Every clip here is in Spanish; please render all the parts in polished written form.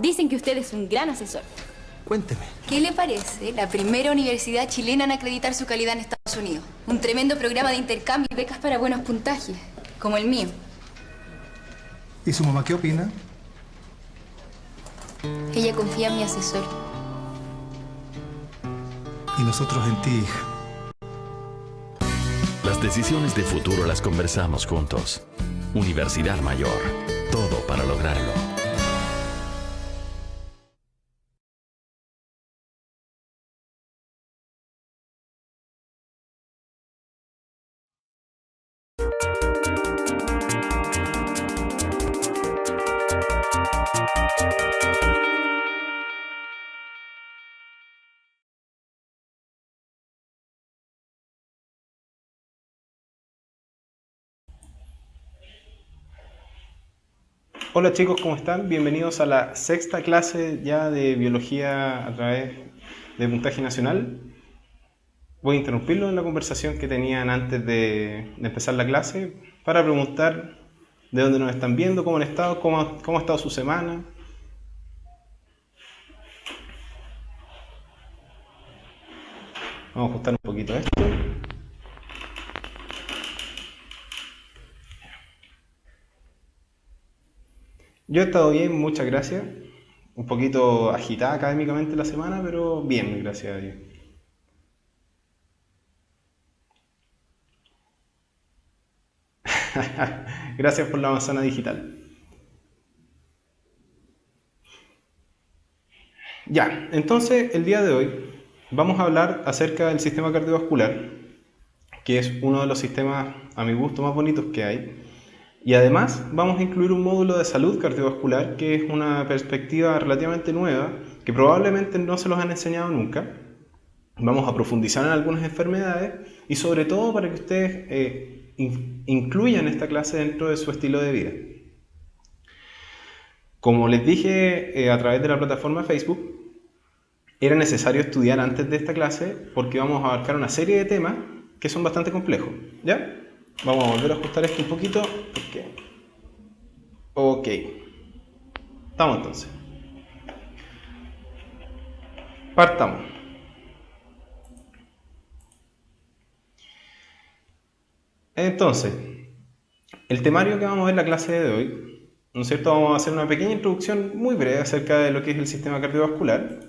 Dicen que usted es un gran asesor. Cuénteme. ¿Qué le parece la primera universidad chilena en acreditar su calidad en Estados Unidos? Un tremendo programa de intercambio y becas para buenos puntajes, como el mío. ¿Y su mamá qué opina? Ella confía en mi asesor. Y nosotros en ti, hija. Las decisiones de futuro las conversamos juntos. Universidad Mayor. Todo para lograrlo. Hola chicos, ¿cómo están? Bienvenidos a la sexta clase ya de biología a través de puntaje nacional. Voy a interrumpirlo en la conversación que tenían antes de empezar la clase para preguntar de dónde nos están viendo, cómo han estado, cómo ha estado su semana. Vamos a ajustar un poquito esto. Yo he estado bien, muchas gracias. Un poquito agitada académicamente la semana, pero bien, gracias a Dios. Gracias por la manzana digital. Ya, entonces el día de hoy vamos a hablar acerca del sistema cardiovascular, que es uno de los sistemas, a mi gusto, más bonitos que hay. Y además vamos a incluir un módulo de salud cardiovascular, que es una perspectiva relativamente nueva, que probablemente no se los han enseñado nunca. Vamos a profundizar en algunas enfermedades y sobre todo para que ustedes incluyan esta clase dentro de su estilo de vida. Como les dije a través de la plataforma Facebook, era necesario estudiar antes de esta clase porque vamos a abarcar una serie de temas que son bastante complejos, ¿ya? Vamos a volver a ajustar esto un poquito. Ok. Estamos entonces. Partamos. Entonces, el temario que vamos a ver en la clase de hoy, ¿no es cierto? Vamos a hacer una pequeña introducción muy breve acerca de lo que es el sistema cardiovascular.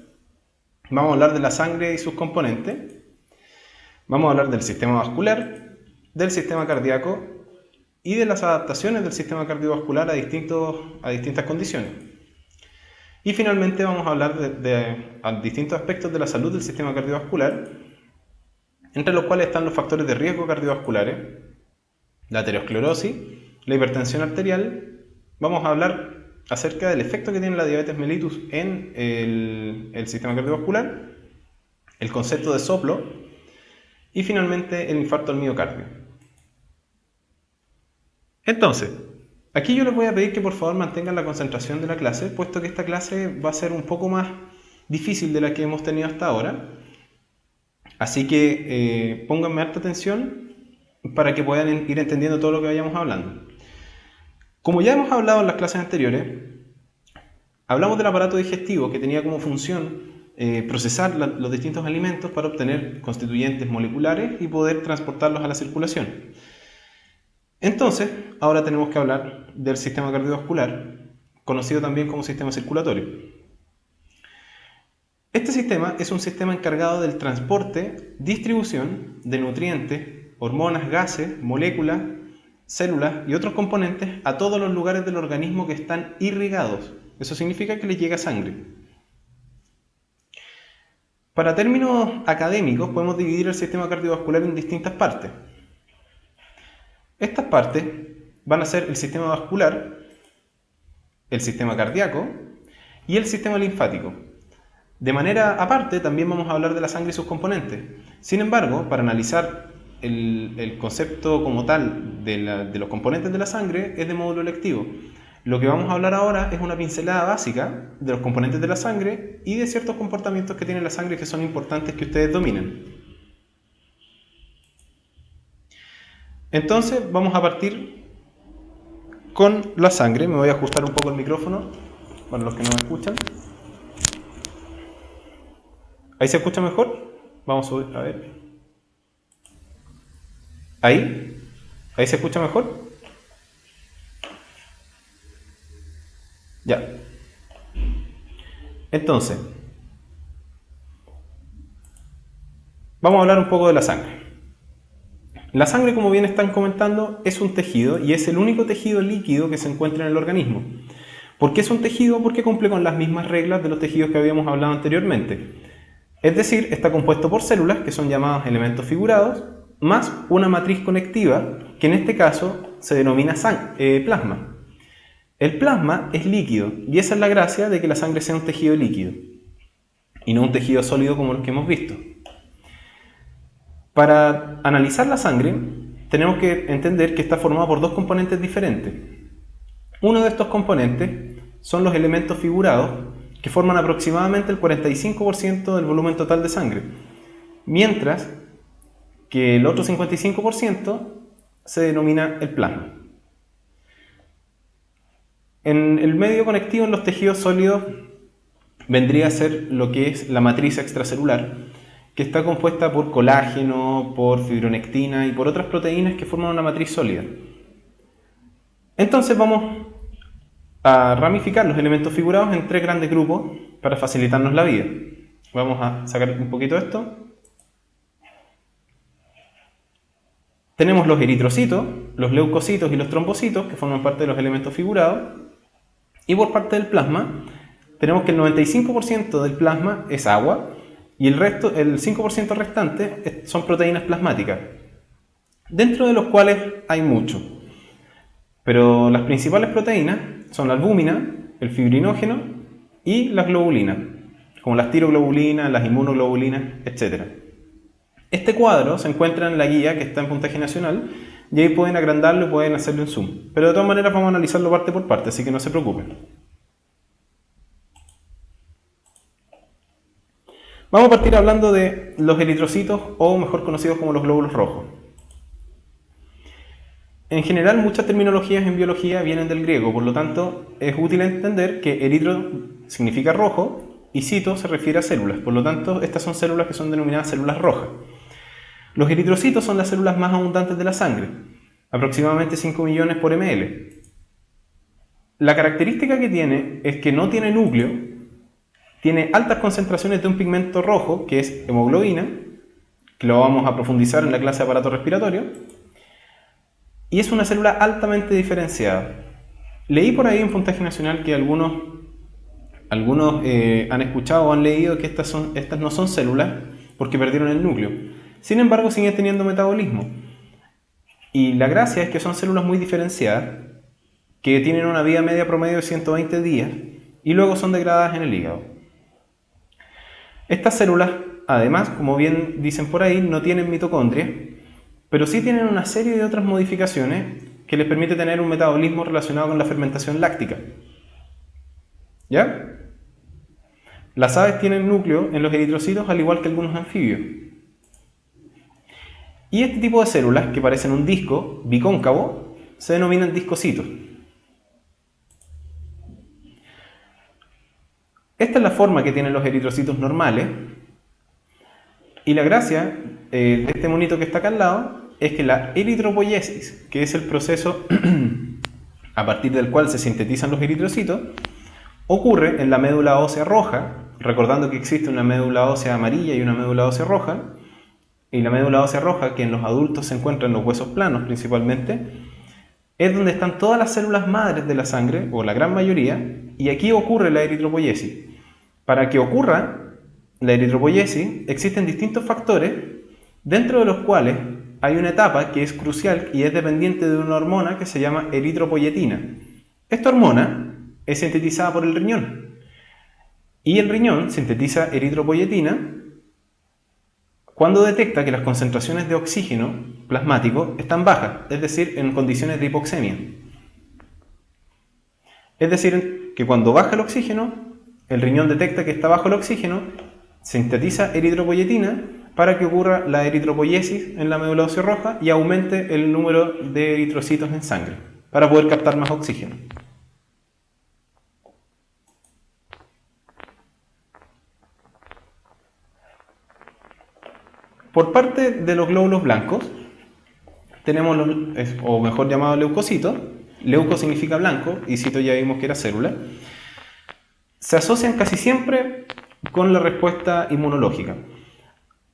Vamos a hablar de la sangre y sus componentes. Vamos a hablar del sistema vascular, del sistema cardíaco y de las adaptaciones del sistema cardiovascular a distintas condiciones. Y finalmente vamos a hablar de distintos aspectos de la salud del sistema cardiovascular, entre los cuales están los factores de riesgo cardiovasculares, la aterosclerosis, la hipertensión arterial. Vamos a hablar acerca del efecto que tiene la diabetes mellitus en el sistema cardiovascular, el concepto de soplo y finalmente el infarto al miocardio. Entonces, aquí yo les voy a pedir que por favor mantengan la concentración de la clase, puesto que esta clase va a ser un poco más difícil de la que hemos tenido hasta ahora. Así que pónganme harta atención para que puedan ir entendiendo todo lo que vayamos hablando. Como ya hemos hablado en las clases anteriores, hablamos del aparato digestivo que tenía como función procesar los distintos alimentos para obtener constituyentes moleculares y poder transportarlos a la circulación. Entonces, ahora tenemos que hablar del sistema cardiovascular, conocido también como sistema circulatorio. Este sistema es un sistema encargado del transporte, distribución de nutrientes, hormonas, gases, moléculas, células y otros componentes a todos los lugares del organismo que están irrigados. Eso significa que les llega sangre. Para términos académicos, podemos dividir el sistema cardiovascular en distintas partes. Estas partes van a ser el sistema vascular, el sistema cardíaco y el sistema linfático. De manera aparte, también vamos a hablar de la sangre y sus componentes. Sin embargo, para analizar el concepto como tal de los componentes de la sangre es de módulo electivo. Lo que vamos a hablar ahora es una pincelada básica de los componentes de la sangre y de ciertos comportamientos que tiene la sangre que son importantes que ustedes dominen. Entonces vamos a partir con la sangre. Me voy a ajustar un poco el micrófono para los que no me escuchan. ¿Ahí se escucha mejor? Vamos a subir, a ver. ¿Ahí? ¿Ahí se escucha mejor? Ya. Entonces, vamos a hablar un poco de la sangre. La sangre, como bien están comentando, es un tejido y es el único tejido líquido que se encuentra en el organismo. ¿Por qué es un tejido? Porque cumple con las mismas reglas de los tejidos que habíamos hablado anteriormente. Es decir, está compuesto por células, que son llamados elementos figurados, más una matriz conectiva, que en este caso se denomina plasma. El plasma es líquido, y esa es la gracia de que la sangre sea un tejido líquido, y no un tejido sólido como los que hemos visto. Para analizar la sangre, tenemos que entender que está formada por dos componentes diferentes. Uno de estos componentes son los elementos figurados, que forman aproximadamente el 45% del volumen total de sangre, mientras que el otro 55% se denomina el plasma. En el medio conectivo en los tejidos sólidos vendría a ser lo que es la matriz extracelular, que está compuesta por colágeno, por fibronectina y por otras proteínas que forman una matriz sólida. Entonces vamos a ramificar los elementos figurados en tres grandes grupos para facilitarnos la vida. Vamos a sacar un poquito esto. Tenemos los eritrocitos, los leucocitos y los trombocitos, que forman parte de los elementos figurados. Y por parte del plasma, tenemos que el 95% del plasma es agua y el 5% restante son proteínas plasmáticas, dentro de los cuales hay mucho. Pero las principales proteínas son la albúmina, el fibrinógeno y las globulinas, como las tiroglobulinas, las inmunoglobulinas, etc. Este cuadro se encuentra en la guía que está en Puntaje Nacional y ahí pueden agrandarlo y pueden hacerlo en zoom. Pero de todas maneras vamos a analizarlo parte por parte, así que no se preocupen. Vamos a partir hablando de los eritrocitos, o mejor conocidos como los glóbulos rojos. En general, muchas terminologías en biología vienen del griego, por lo tanto, es útil entender que eritro significa rojo y cito se refiere a células, por lo tanto, estas son células que son denominadas células rojas. Los eritrocitos son las células más abundantes de la sangre, aproximadamente 5 millones por ml. La característica que tiene es que no tiene núcleo, tiene altas concentraciones de un pigmento rojo, que es hemoglobina, que lo vamos a profundizar en la clase de aparato respiratorio, y es una célula altamente diferenciada. Leí por ahí en Puntaje Nacional que algunos han escuchado o han leído que estas no son células porque perdieron el núcleo. Sin embargo, siguen teniendo metabolismo. Y la gracia es que son células muy diferenciadas, que tienen una vida media promedio de 120 días y luego son degradadas en el hígado. Estas células, además, como bien dicen por ahí, no tienen mitocondria, pero sí tienen una serie de otras modificaciones que les permite tener un metabolismo relacionado con la fermentación láctica. ¿Ya? Las aves tienen núcleo en los eritrocitos al igual que algunos anfibios. Y este tipo de células, que parecen un disco bicóncavo, se denominan discocitos. Esta es la forma que tienen los eritrocitos normales. Y la gracia de este monito que está acá al lado es que la eritropoiesis, que es el proceso a partir del cual se sintetizan los eritrocitos, ocurre en la médula ósea roja, recordando que existe una médula ósea amarilla y una médula ósea roja, y la médula ósea roja, que en los adultos se encuentra en los huesos planos principalmente, es donde están todas las células madres de la sangre, o la gran mayoría, y aquí ocurre la eritropoiesis. Para que ocurra la eritropoiesis existen distintos factores, dentro de los cuales hay una etapa que es crucial y es dependiente de una hormona que se llama eritropoyetina. Esta hormona es sintetizada por el riñón y el riñón sintetiza eritropoyetina cuando detecta que las concentraciones de oxígeno plasmático están bajas, es decir, en condiciones de hipoxemia. Es decir, que cuando baja el oxígeno, el riñón detecta que está bajo el oxígeno, sintetiza eritropoyetina para que ocurra la eritropoiesis en la médula ósea roja y aumente el número de eritrocitos en sangre, para poder captar más oxígeno. Por parte de los glóbulos blancos, tenemos o mejor llamado leucocitos. Leuco significa blanco, y cito ya vimos que era célula. Se asocian casi siempre con la respuesta inmunológica.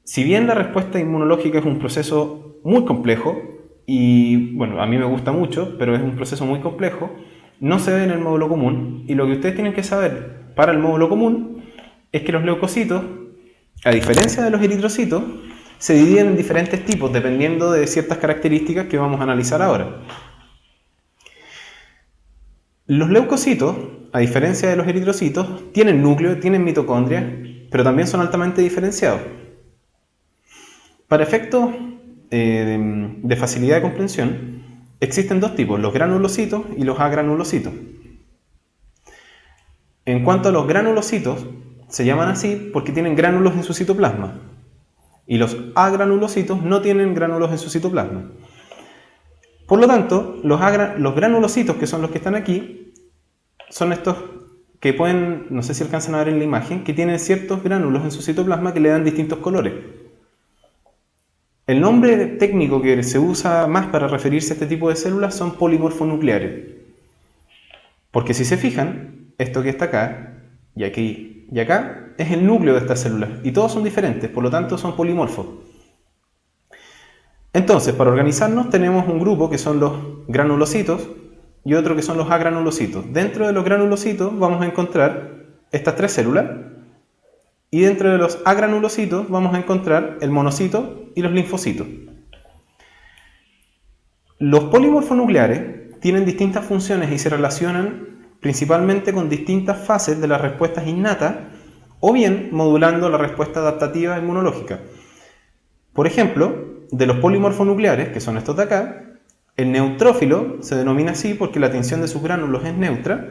Si bien la respuesta inmunológica es un proceso muy complejo, y bueno, a mí me gusta mucho, pero es un proceso muy complejo, no se ve en el módulo común, y lo que ustedes tienen que saber para el módulo común es que los leucocitos, a diferencia de los eritrocitos, se dividen en diferentes tipos dependiendo de ciertas características que vamos a analizar ahora. Los leucocitos, a diferencia de los eritrocitos, tienen núcleo, tienen mitocondria, pero también son altamente diferenciados. Para efectos de facilidad de comprensión, existen dos tipos, los granulocitos y los agranulocitos. En cuanto a los granulocitos, se llaman así porque tienen gránulos en su citoplasma, y los agranulocitos no tienen gránulos en su citoplasma. Por lo tanto, los granulocitos, que son los que están aquí, son estos que pueden, no sé si alcanzan a ver en la imagen, que tienen ciertos gránulos en su citoplasma que le dan distintos colores. El nombre técnico que se usa más para referirse a este tipo de células son polimorfonucleares. Porque si se fijan, esto que está acá, y aquí y acá, es el núcleo de estas células, y todos son diferentes, por lo tanto son polimorfos. Entonces, para organizarnos tenemos un grupo que son los granulocitos y otro que son los agranulocitos. Dentro de los granulocitos vamos a encontrar estas tres células, y dentro de los agranulocitos vamos a encontrar el monocito y los linfocitos. Los polimorfonucleares tienen distintas funciones y se relacionan principalmente con distintas fases de las respuestas innatas o bien modulando la respuesta adaptativa inmunológica. Por ejemplo, de los polimorfonucleares, que son estos de acá, el neutrófilo se denomina así porque la tensión de sus gránulos es neutra.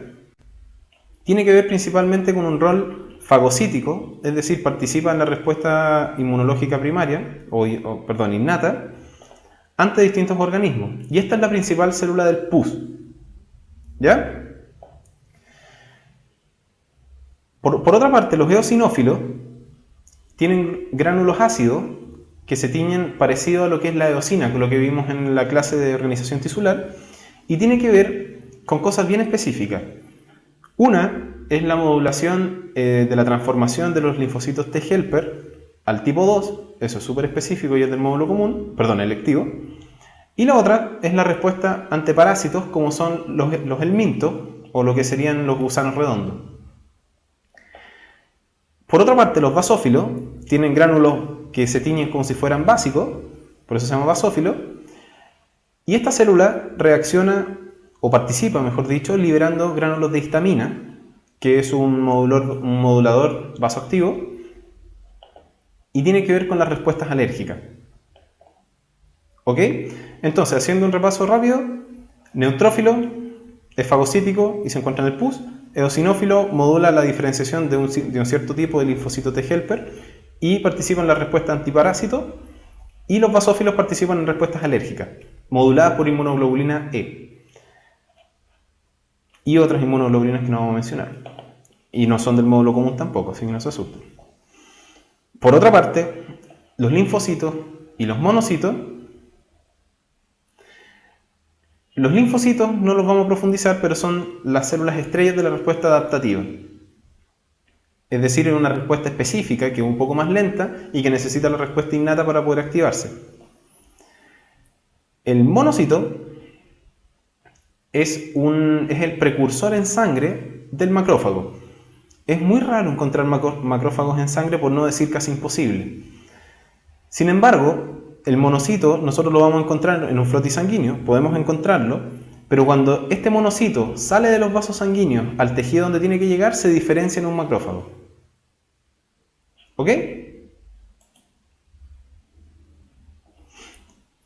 Tiene que ver principalmente con un rol fagocítico, es decir, participa en la respuesta inmunológica primaria, innata, ante distintos organismos. Y esta es la principal célula del pus. ¿Ya? Por otra parte, los eosinófilos tienen gránulos ácidos que se tiñen parecido a lo que es la eosina, con lo que vimos en la clase de organización tisular, y tiene que ver con cosas bien específicas. Una es la modulación de la transformación de los linfocitos T helper al tipo 2, eso es súper específico y es del módulo común, electivo. Y la otra es la respuesta ante parásitos como son los helmintos o lo que serían los gusanos redondos. Por otra parte, los basófilos tienen gránulos que se tiñen como si fueran básicos, por eso se llama basófilo, y esta célula reacciona, o participa, mejor dicho, liberando gránulos de histamina, que es un modulador vasoactivo, y tiene que ver con las respuestas alérgicas. ¿Ok? Entonces, haciendo un repaso rápido, neutrófilo es fagocítico y se encuentra en el pus. Eosinófilo modula la diferenciación de un cierto tipo de linfocito T helper y participa en la respuesta antiparásito. Y los basófilos participan en respuestas alérgicas, moduladas por inmunoglobulina E. Y otras inmunoglobulinas que no vamos a mencionar. Y no son del módulo común tampoco, así que no se asusten. Por otra parte, los linfocitos y los monocitos. Los linfocitos no los vamos a profundizar, pero son las células estrellas de la respuesta adaptativa. Es decir, en una respuesta específica que es un poco más lenta y que necesita la respuesta innata para poder activarse. El monocito es el precursor en sangre del macrófago. Es muy raro encontrar macrófagos en sangre, por no decir casi imposible. Sin embargo, el monocito nosotros lo vamos a encontrar en un flotis sanguíneo, podemos encontrarlo, pero cuando este monocito sale de los vasos sanguíneos al tejido donde tiene que llegar, se diferencia en un macrófago. ¿Ok?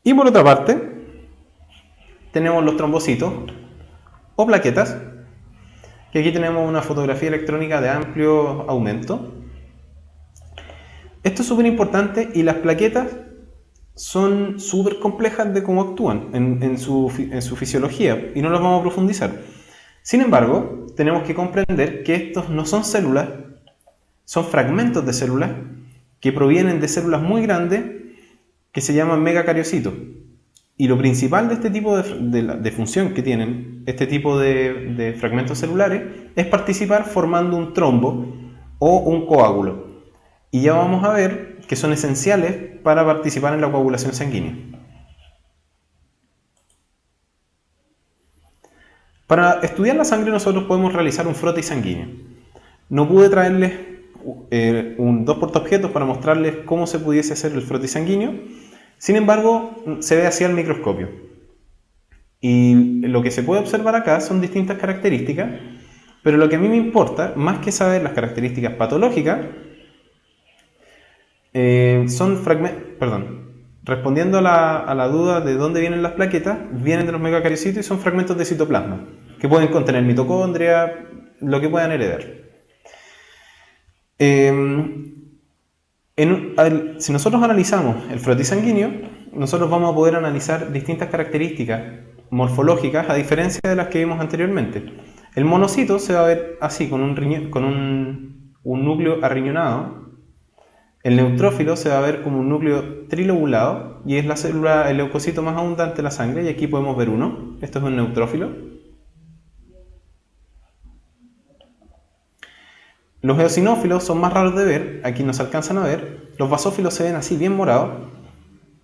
Y por otra parte, tenemos los trombocitos o plaquetas, que aquí tenemos una fotografía electrónica de amplio aumento. Esto es súper importante y las plaquetas son súper complejas de cómo actúan en su fisiología y no las vamos a profundizar. Sin embargo, tenemos que comprender que estos no son células, son fragmentos de células que provienen de células muy grandes que se llaman megacariocitos. Y lo principal de este tipo de función que tienen este tipo de fragmentos celulares es participar formando un trombo o un coágulo. Y ya vamos a ver que son esenciales para participar en la coagulación sanguínea. Para estudiar la sangre nosotros podemos realizar un frotis sanguíneo. No pude traerles dos portaobjetos para mostrarles cómo se pudiese hacer el frotis sanguíneo. Sin embargo, se ve así al microscopio. Y lo que se puede observar acá son distintas características, pero lo que a mí me importa, más que saber las características patológicas, son fragmentos, respondiendo a la duda de dónde vienen las plaquetas, vienen de los megacariocitos y son fragmentos de citoplasma, que pueden contener mitocondria, lo que puedan heredar. Si nosotros analizamos el frotis sanguíneo, nosotros vamos a poder analizar distintas características morfológicas a diferencia de las que vimos anteriormente. El monocito se va a ver así, con un núcleo arriñonado. El neutrófilo se va a ver como un núcleo trilobulado y es la célula, el leucocito más abundante de la sangre, y aquí podemos ver uno. Esto es un neutrófilo. Los eosinófilos son más raros de ver, aquí no se alcanzan a ver. Los basófilos se ven así, bien morados.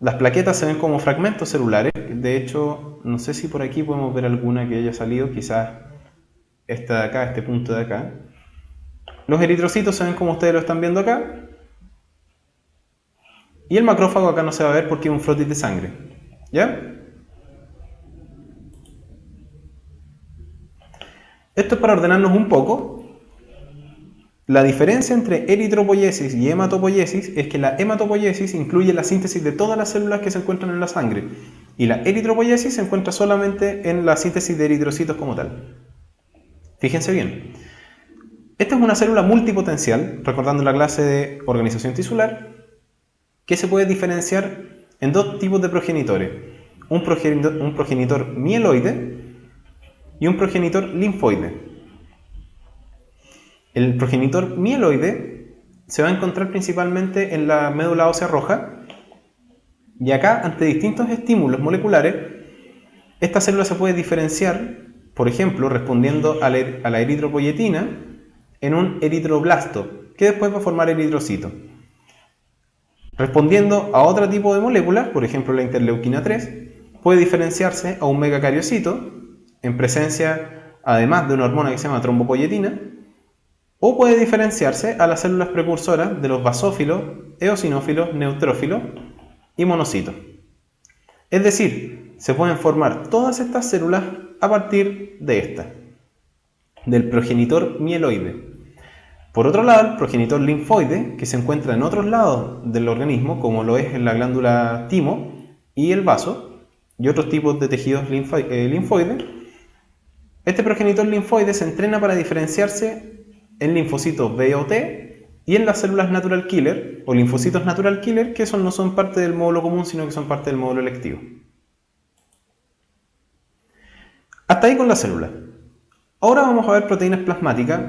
Las plaquetas se ven como fragmentos celulares. De hecho, no sé si por aquí podemos ver alguna que haya salido, quizás esta de acá, este punto de acá. Los eritrocitos se ven como ustedes lo están viendo acá. Y el macrófago acá no se va a ver porque es un frotis de sangre. ¿Ya? Esto es para ordenarnos un poco. La diferencia entre eritropoiesis y hematopoiesis es que la hematopoiesis incluye la síntesis de todas las células que se encuentran en la sangre. Y la eritropoiesis se encuentra solamente en la síntesis de eritrocitos como tal. Fíjense bien. Esta es una célula multipotencial, recordando la clase de organización tisular, que se puede diferenciar en dos tipos de progenitores. Un progenitor mieloide y un progenitor linfoide. El progenitor mieloide se va a encontrar principalmente en la médula ósea roja, y acá, ante distintos estímulos moleculares, esta célula se puede diferenciar, por ejemplo, respondiendo a la eritropoyetina en un eritroblasto, que después va a formar eritrocito. Respondiendo a otro tipo de moléculas, por ejemplo la interleuquina 3, puede diferenciarse a un megacariocito en presencia, además de una hormona que se llama trombopoyetina, o puede diferenciarse a las células precursoras de los basófilos, eosinófilos, neutrófilos y monocitos. Es decir, se pueden formar todas estas células a partir de esta, del progenitor mieloide. Por otro lado, el progenitor linfoide, que se encuentra en otros lados del organismo, como lo es en la glándula timo y el vaso, y otros tipos de tejidos linfoides, este progenitor linfoide se entrena para diferenciarse en linfocitos B o T y en las células natural killer o linfocitos natural killer, que no son parte del módulo común, sino que son parte del módulo electivo. Hasta ahí con la célula. Ahora vamos a ver proteínas plasmáticas,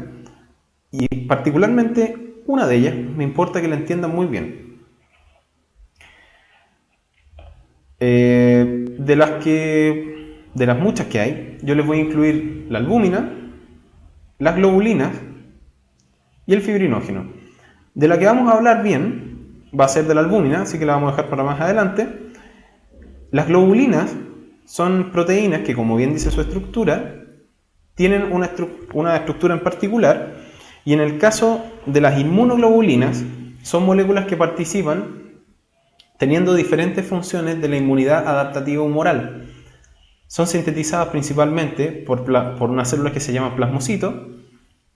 y particularmente una de ellas me importa que la entiendan muy bien. De las muchas que hay, yo les voy a incluir la albúmina, las globulinas y el fibrinógeno. De la que vamos a hablar bien va a ser de la albúmina, así que la vamos a dejar para más adelante. Las globulinas son proteínas que, como bien dice su estructura, tienen una estructura en particular, y en el caso de las inmunoglobulinas son moléculas que participan teniendo diferentes funciones de la inmunidad adaptativa humoral. Son sintetizadas principalmente por unas células que se llaman plasmocitos,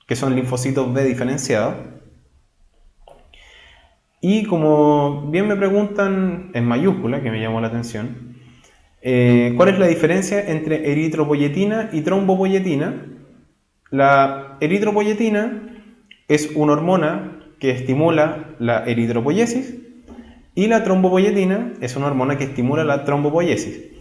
que son linfocitos B diferenciados. Y como bien me preguntan en mayúscula, que me llamó la atención, ¿cuál es la diferencia entre eritropoyetina y trombopoyetina? La eritropoyetina es una hormona que estimula la eritropoiesis y la trombopoyetina es una hormona que estimula la trombopoiesis.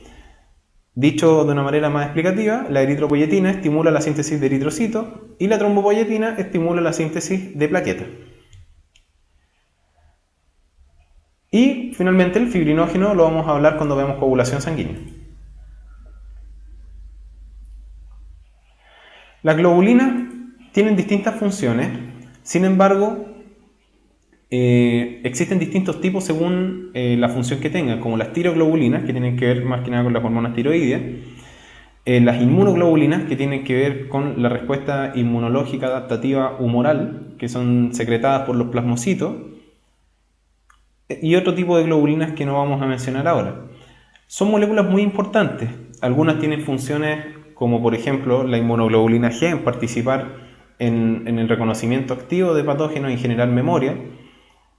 Dicho de una manera más explicativa, la eritropoyetina estimula la síntesis de eritrocitos y la trombopoyetina estimula la síntesis de plaquetas. Y finalmente el fibrinógeno lo vamos a hablar cuando veamos coagulación sanguínea. Las globulinas tienen distintas funciones, sin embargo, existen distintos tipos según la función que tengan, como las tiroglobulinas, que tienen que ver más que nada con las hormonas tiroideas, las inmunoglobulinas, que tienen que ver con la respuesta inmunológica adaptativa humoral, que son secretadas por los plasmocitos, y otro tipo de globulinas que no vamos a mencionar ahora. Son moléculas muy importantes. Algunas tienen funciones como, por ejemplo, la inmunoglobulina G en participar en el reconocimiento activo de patógenos y generar memoria.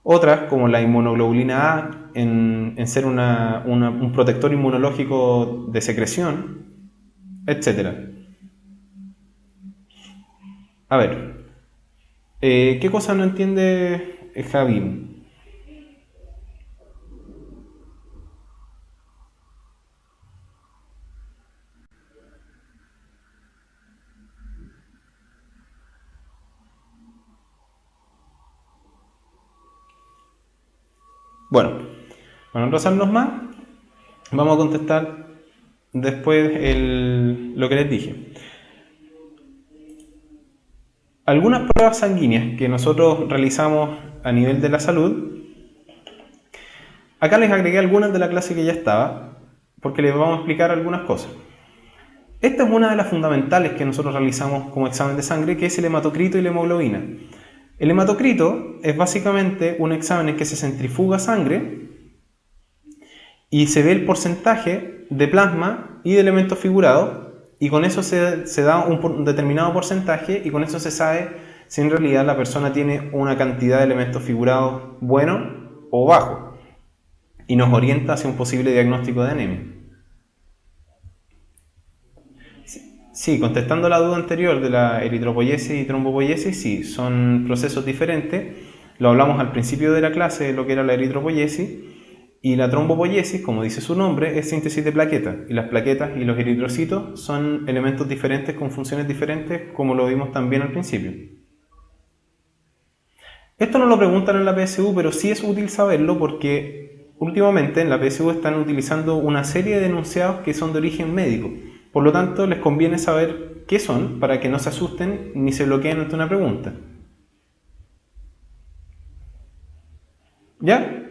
Otras, como la inmunoglobulina A, en ser un protector inmunológico de secreción, etc. A ver, ¿qué cosa no entiende Javi? Bueno, para no enrosarnos más, vamos a contestar después lo que les dije. Algunas pruebas sanguíneas que nosotros realizamos a nivel de la salud, acá les agregué algunas de la clase que ya estaba, porque les vamos a explicar algunas cosas. Esta es una de las fundamentales que nosotros realizamos como examen de sangre, que es el hematocrito y la hemoglobina. El hematocrito es básicamente un examen en que se centrifuga sangre y se ve el porcentaje de plasma y de elementos figurados, y con eso se da un determinado porcentaje, y con eso se sabe si en realidad la persona tiene una cantidad de elementos figurados bueno o bajo, y nos orienta hacia un posible diagnóstico de anemia. Sí, contestando la duda anterior de la eritropoiesis y trombopoiesis, sí, son procesos diferentes. Lo hablamos al principio de la clase de lo que era la eritropoiesis, y la trombopoiesis, como dice su nombre, es síntesis de plaquetas, y las plaquetas y los eritrocitos son elementos diferentes con funciones diferentes, como lo vimos también al principio. Esto no lo preguntan en la PSU, pero sí es útil saberlo porque últimamente en la PSU están utilizando una serie de enunciados que son de origen médico. Por lo tanto, les conviene saber qué son para que no se asusten ni se bloqueen ante una pregunta. ¿Ya?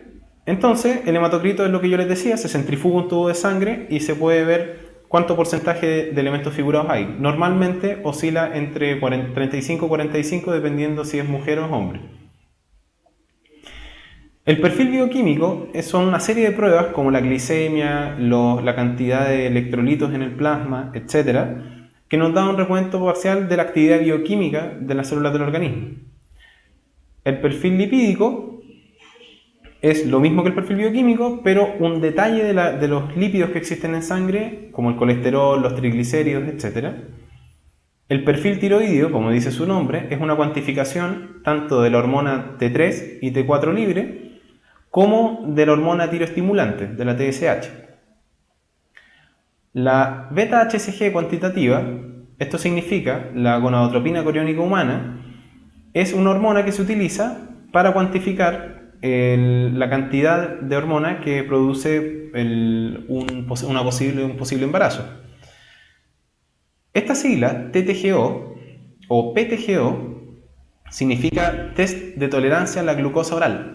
Entonces, el hematocrito es lo que yo les decía, se centrifuga un tubo de sangre y se puede ver cuánto porcentaje de elementos figurados hay. Normalmente oscila entre 35 y 45, dependiendo si es mujer o hombre. El perfil bioquímico son una serie de pruebas como la glicemia, la cantidad de electrolitos en el plasma, etc., que nos da un recuento parcial de la actividad bioquímica de las células del organismo. El perfil lipídico es lo mismo que el perfil bioquímico, pero un detalle de los lípidos que existen en sangre, como el colesterol, los triglicéridos, etc. El perfil tiroideo, como dice su nombre, es una cuantificación tanto de la hormona T3 y T4 libre, como de la hormona tiroestimulante, de la TSH. La beta-HCG cuantitativa, esto significa la gonadotropina coriónica humana, es una hormona que se utiliza para cuantificar la cantidad de hormona que produce un posible embarazo. Esta sigla, TTGO o PTGO, significa test de tolerancia a la glucosa oral.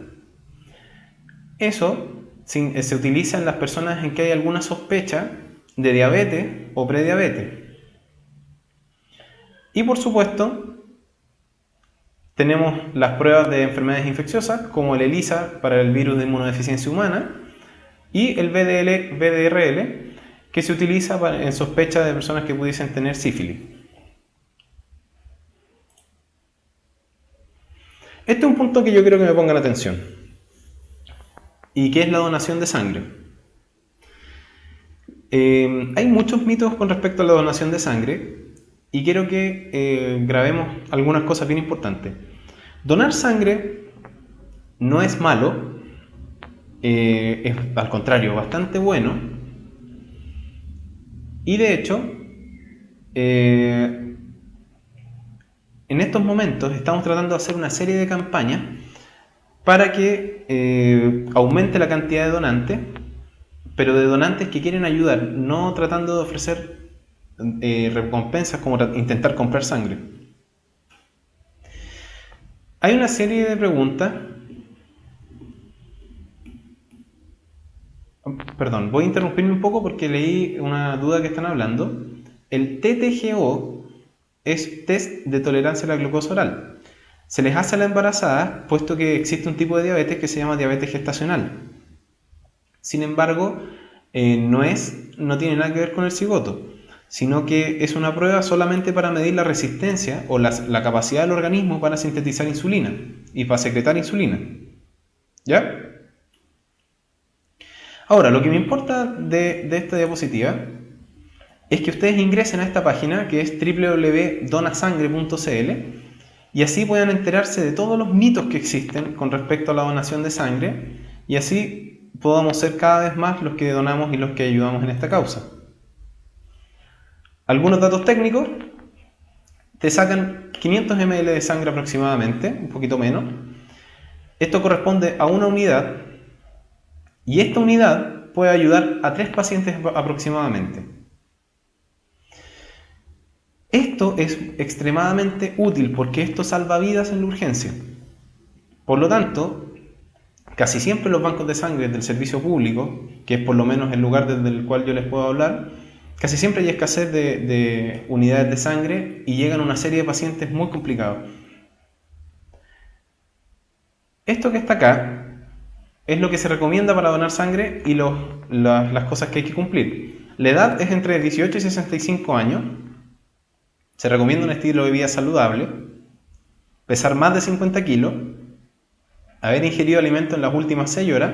Eso se utiliza en las personas en que hay alguna sospecha de diabetes o prediabetes. Y por supuesto, tenemos las pruebas de enfermedades infecciosas, como el ELISA para el virus de inmunodeficiencia humana, y el VDRL, que se utiliza en sospecha de personas que pudiesen tener sífilis. Este es un punto que yo quiero que me pongan atención. ¿Y qué es la donación de sangre? Hay muchos mitos con respecto a la donación de sangre y quiero que grabemos algunas cosas bien importantes. Donar sangre no es malo, es al contrario bastante bueno, y de hecho en estos momentos estamos tratando de hacer una serie de campañas para que aumente la cantidad de donantes, pero de donantes que quieren ayudar, no tratando de ofrecer recompensas como intentar comprar sangre. Hay una serie de preguntas. Perdón, voy a interrumpirme un poco porque leí una duda que están hablando. El TTGO es test de tolerancia a la glucosa oral. Se les hace a la embarazada, puesto que existe un tipo de diabetes que se llama diabetes gestacional. Sin embargo, no tiene nada que ver con el cigoto, sino que es una prueba solamente para medir la resistencia o la capacidad del organismo para sintetizar insulina y para secretar insulina. ¿Ya? Ahora, lo que me importa de esta diapositiva es que ustedes ingresen a esta página que es www.donasangre.cl y así puedan enterarse de todos los mitos que existen con respecto a la donación de sangre y así podamos ser cada vez más los que donamos y los que ayudamos en esta causa. Algunos datos técnicos: te sacan 500 ml de sangre aproximadamente, un poquito menos. Esto corresponde a una unidad y esta unidad puede ayudar a 3 pacientes aproximadamente. Esto es extremadamente útil porque esto salva vidas en la urgencia. Por lo tanto, casi siempre los bancos de sangre del servicio público, que es por lo menos el lugar desde el cual yo les puedo hablar, casi siempre hay escasez de unidades de sangre y llegan una serie de pacientes muy complicados. Esto que está acá es lo que se recomienda para donar sangre y las cosas que hay que cumplir. La edad es entre 18 y 65 años. Se recomienda un estilo de vida saludable, pesar más de 50 kilos, haber ingerido alimentos en las últimas 6 horas,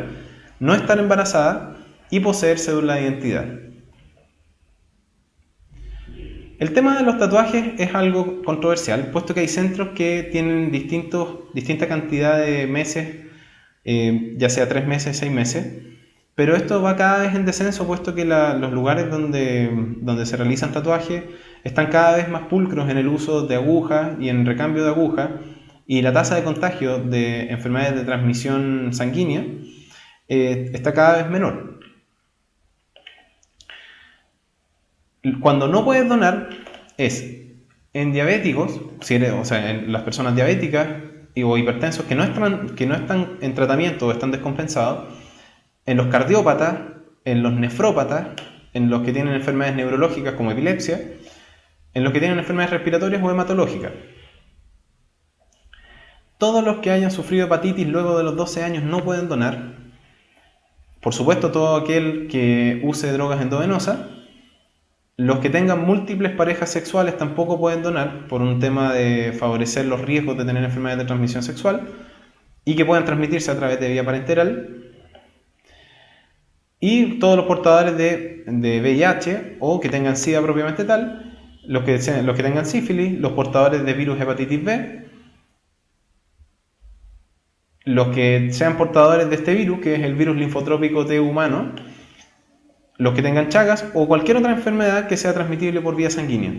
no estar embarazada y poseer cédula de identidad. El tema de los tatuajes es algo controversial, puesto que hay centros que tienen distinta cantidad de meses, ya sea 3 meses, 6 meses, pero esto va cada vez en descenso, puesto que los lugares donde se realizan tatuajes están cada vez más pulcros en el uso de agujas y en recambio de agujas, y la tasa de contagio de enfermedades de transmisión sanguínea está cada vez menor. Cuando no puedes donar es en diabéticos, en las personas diabéticas o hipertensos que no están en tratamiento o están descompensados, en los cardiópatas, en los nefrópatas, en los que tienen enfermedades neurológicas como epilepsia, en los que tienen enfermedades respiratorias o hematológicas. Todos los que hayan sufrido hepatitis luego de los 12 años no pueden donar. Por supuesto, todo aquel que use drogas endovenosas. Los que tengan múltiples parejas sexuales tampoco pueden donar por un tema de favorecer los riesgos de tener enfermedades de transmisión sexual y que puedan transmitirse a través de vía parenteral. Y todos los portadores de VIH o que tengan SIDA propiamente tal, los que tengan sífilis, los portadores de virus hepatitis B, los que sean portadores de este virus, que es el virus linfotrópico T humano, los que tengan Chagas o cualquier otra enfermedad que sea transmitible por vía sanguínea.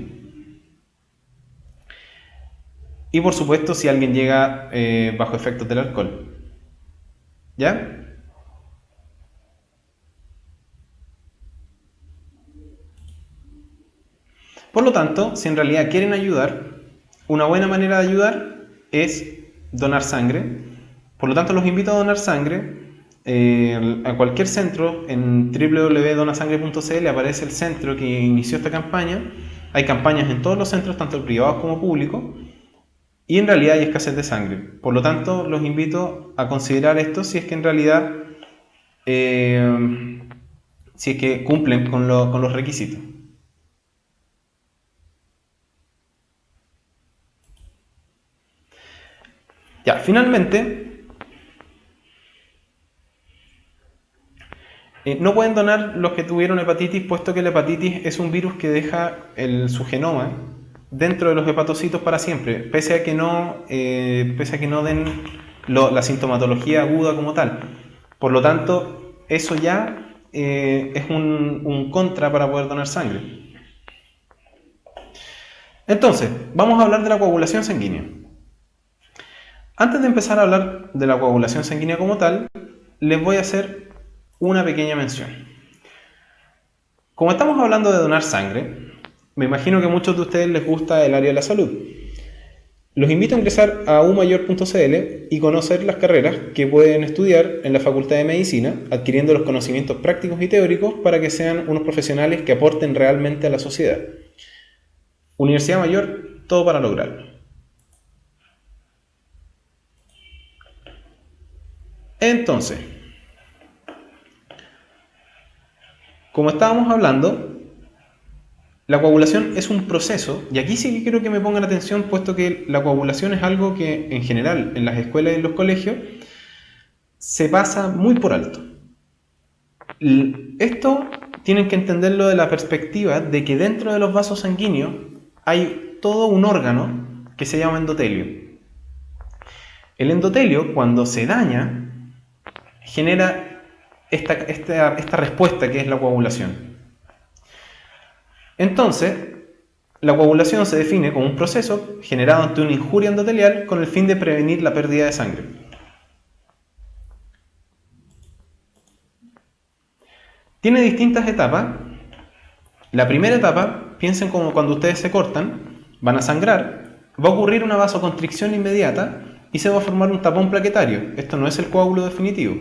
Y por supuesto, si alguien llega bajo efectos del alcohol. ¿Ya? Por lo tanto, si en realidad quieren ayudar, una buena manera de ayudar es donar sangre. Por lo tanto, los invito a donar sangre. A cualquier centro, en www.donasangre.cl aparece el centro que inició esta campaña. Hay campañas en todos los centros, tanto privados como públicos, y en realidad hay escasez de sangre. Por lo tanto, los invito a considerar esto si es que en realidad si es que cumplen con los requisitos. Ya, finalmente, no pueden donar los que tuvieron hepatitis, puesto que la hepatitis es un virus que deja su genoma dentro de los hepatocitos para siempre, pese a que no den la sintomatología aguda como tal. Por lo tanto, eso ya es un contra para poder donar sangre. Entonces, vamos a hablar de la coagulación sanguínea. Antes de empezar a hablar de la coagulación sanguínea como tal, les voy a hacer una pequeña mención. Como estamos hablando de donar sangre, me imagino que a muchos de ustedes les gusta el área de la salud. Los invito a ingresar a umayor.cl y conocer las carreras que pueden estudiar en la Facultad de Medicina, adquiriendo los conocimientos prácticos y teóricos para que sean unos profesionales que aporten realmente a la sociedad. Universidad Mayor, todo para lograrlo. Entonces, como estábamos hablando, la coagulación es un proceso, y aquí sí que quiero que me pongan atención, puesto que la coagulación es algo que en general en las escuelas y en los colegios se pasa muy por alto. Esto tienen que entenderlo de la perspectiva de que dentro de los vasos sanguíneos hay todo un órgano que se llama endotelio. El endotelio, cuando se daña, genera esta respuesta que es la coagulación. Entonces, la coagulación se define como un proceso generado ante una injuria endotelial con el fin de prevenir la pérdida de sangre. Tiene distintas etapas. La primera etapa, piensen como cuando ustedes se cortan, van a sangrar, va a ocurrir una vasoconstricción inmediata y se va a formar un tapón plaquetario. Esto no es el coágulo definitivo.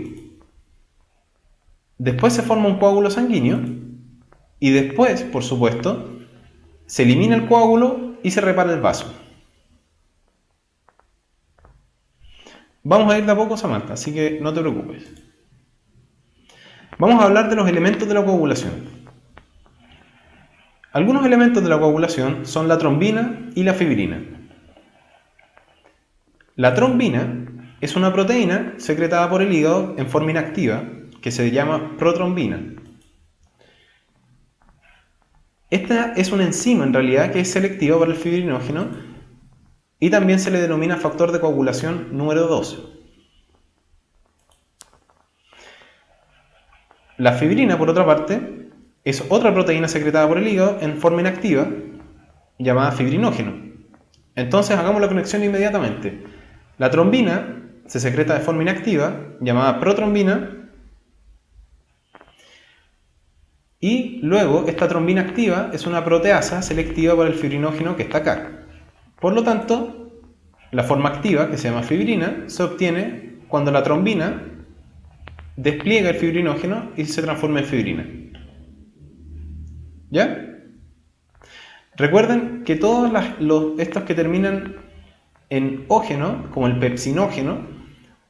Después se forma un coágulo sanguíneo y después, por supuesto, se elimina el coágulo y se repara el vaso. Vamos a ir de a poco, Samantha, así que no te preocupes. Vamos a hablar de los elementos de la coagulación. Algunos elementos de la coagulación son la trombina y la fibrina. La trombina es una proteína secretada por el hígado en forma inactiva que se llama protrombina. Esta es una enzima en realidad que es selectiva para el fibrinógeno y también se le denomina factor de coagulación número 2. La fibrina, por otra parte, es otra proteína secretada por el hígado en forma inactiva llamada fibrinógeno. Entonces hagamos la conexión inmediatamente. La trombina se secreta de forma inactiva llamada protrombina. Y luego esta trombina activa es una proteasa selectiva para el fibrinógeno que está acá. Por lo tanto, la forma activa, que se llama fibrina, se obtiene cuando la trombina despliega el fibrinógeno y se transforma en fibrina. ¿Ya? Recuerden que todos estos que terminan en ógeno, como el pepsinógeno,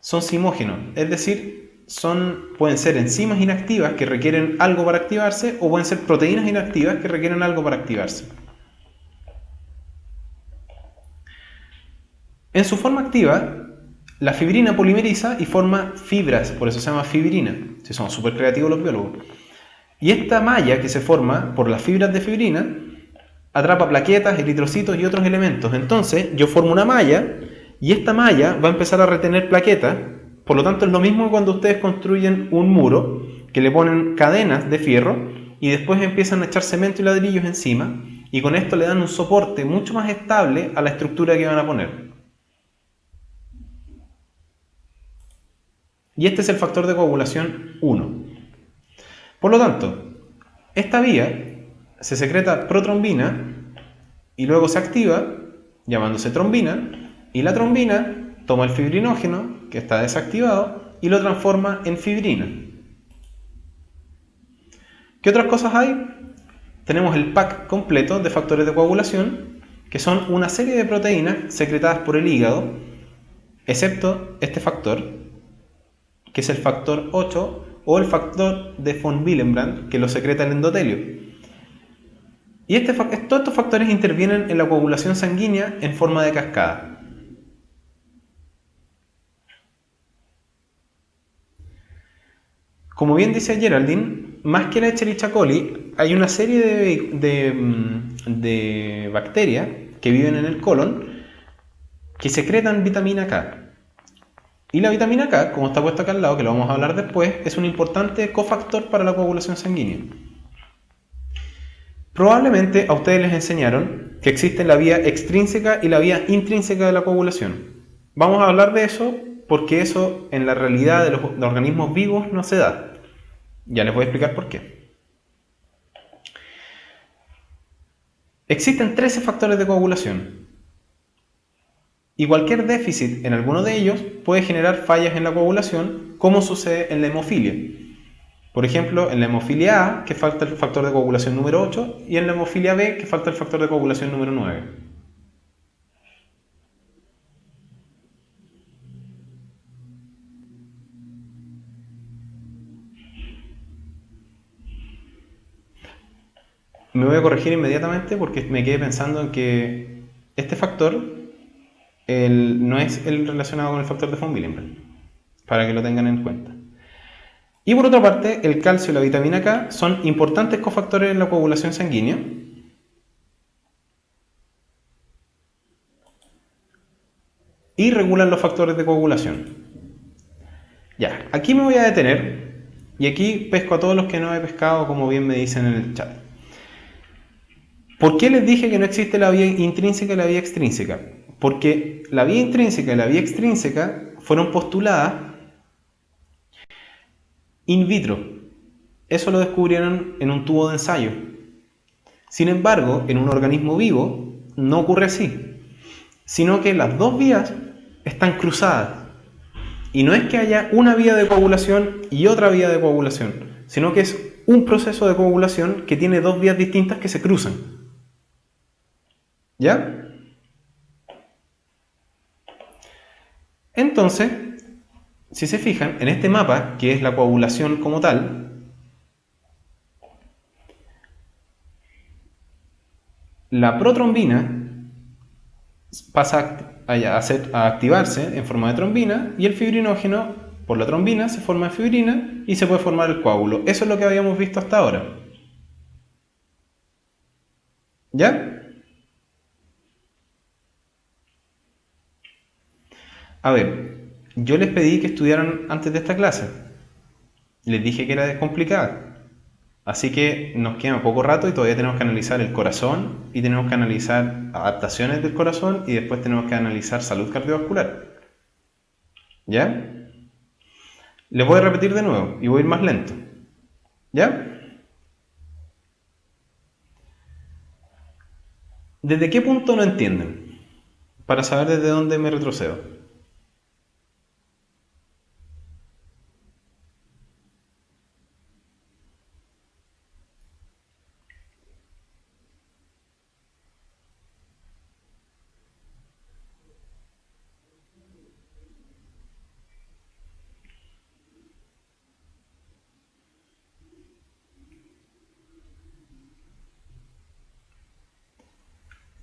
son simógenos, es decir, pueden ser enzimas inactivas que requieren algo para activarse o pueden ser proteínas inactivas que requieren algo para activarse. En su forma activa, la fibrina polimeriza y forma fibras, por eso se llama fibrina. Si son súper creativos los biólogos. Y esta malla que se forma por las fibras de fibrina atrapa plaquetas, eritrocitos y otros elementos. Entonces yo formo una malla y esta malla va a empezar a retener plaquetas. Por lo tanto, es lo mismo cuando ustedes construyen un muro, que le ponen cadenas de fierro y después empiezan a echar cemento y ladrillos encima y con esto le dan un soporte mucho más estable a la estructura que van a poner. Y este es el factor de coagulación 1. Por lo tanto, esta vía se secreta protrombina y luego se activa llamándose trombina y la trombina toma el fibrinógeno, que está desactivado, y lo transforma en fibrina. ¿Qué otras cosas hay? Tenemos el pack completo de factores de coagulación, que son una serie de proteínas secretadas por el hígado, excepto este factor, que es el factor 8, o el factor de von Willebrand, que lo secreta el endotelio. Y todos estos factores intervienen en la coagulación sanguínea en forma de cascada. Como bien dice Geraldine, más que la Escherichia coli, hay una serie de bacterias que viven en el colon que secretan vitamina K. Y la vitamina K, como está puesto acá al lado, que lo vamos a hablar después, es un importante cofactor para la coagulación sanguínea. Probablemente a ustedes les enseñaron que existe la vía extrínseca y la vía intrínseca de la coagulación. vamos a hablar de eso porque eso en la realidad de los organismos vivos no se da. Ya les voy a explicar por qué. Existen 13 factores de coagulación y cualquier déficit en alguno de ellos puede generar fallas en la coagulación, como sucede en la hemofilia. Por ejemplo, en la hemofilia A, que falta el factor de coagulación número 8, y en la hemofilia B, que falta el factor de coagulación número 9. Me voy a corregir inmediatamente porque me quedé pensando en que este factor no es el relacionado con el factor de von Willebrand, para que lo tengan en cuenta. Y por otra parte, el calcio y la vitamina K son importantes cofactores en la coagulación sanguínea. Y regulan los factores de coagulación. Ya, aquí me voy a detener y aquí pesco a todos los que no he pescado, como bien me dicen en el chat. ¿Por qué les dije que no existe la vía intrínseca y la vía extrínseca? Porque la vía intrínseca y la vía extrínseca fueron postuladas in vitro. Eso lo descubrieron en un tubo de ensayo. Sin embargo, en un organismo vivo no ocurre así, sino que las dos vías están cruzadas. Y no es que haya una vía de coagulación y otra vía de coagulación, sino que es un proceso de coagulación que tiene dos vías distintas que se cruzan. ¿Ya? Entonces, si se fijan, en este mapa, que es la coagulación como tal, la protrombina pasa a activarse en forma de trombina y el fibrinógeno por la trombina se forma en fibrina y se puede formar el coágulo. Eso es lo que habíamos visto hasta ahora. ¿Ya? A ver, yo les pedí que estudiaran antes de esta clase. Les dije que era complicada. Así que nos queda poco rato y todavía tenemos que analizar el corazón y tenemos que analizar adaptaciones del corazón y después tenemos que analizar salud cardiovascular. ¿Ya? Les voy a repetir de nuevo y voy a ir más lento. ¿Ya? ¿Desde qué punto no entienden? Para saber desde dónde me retrocedo.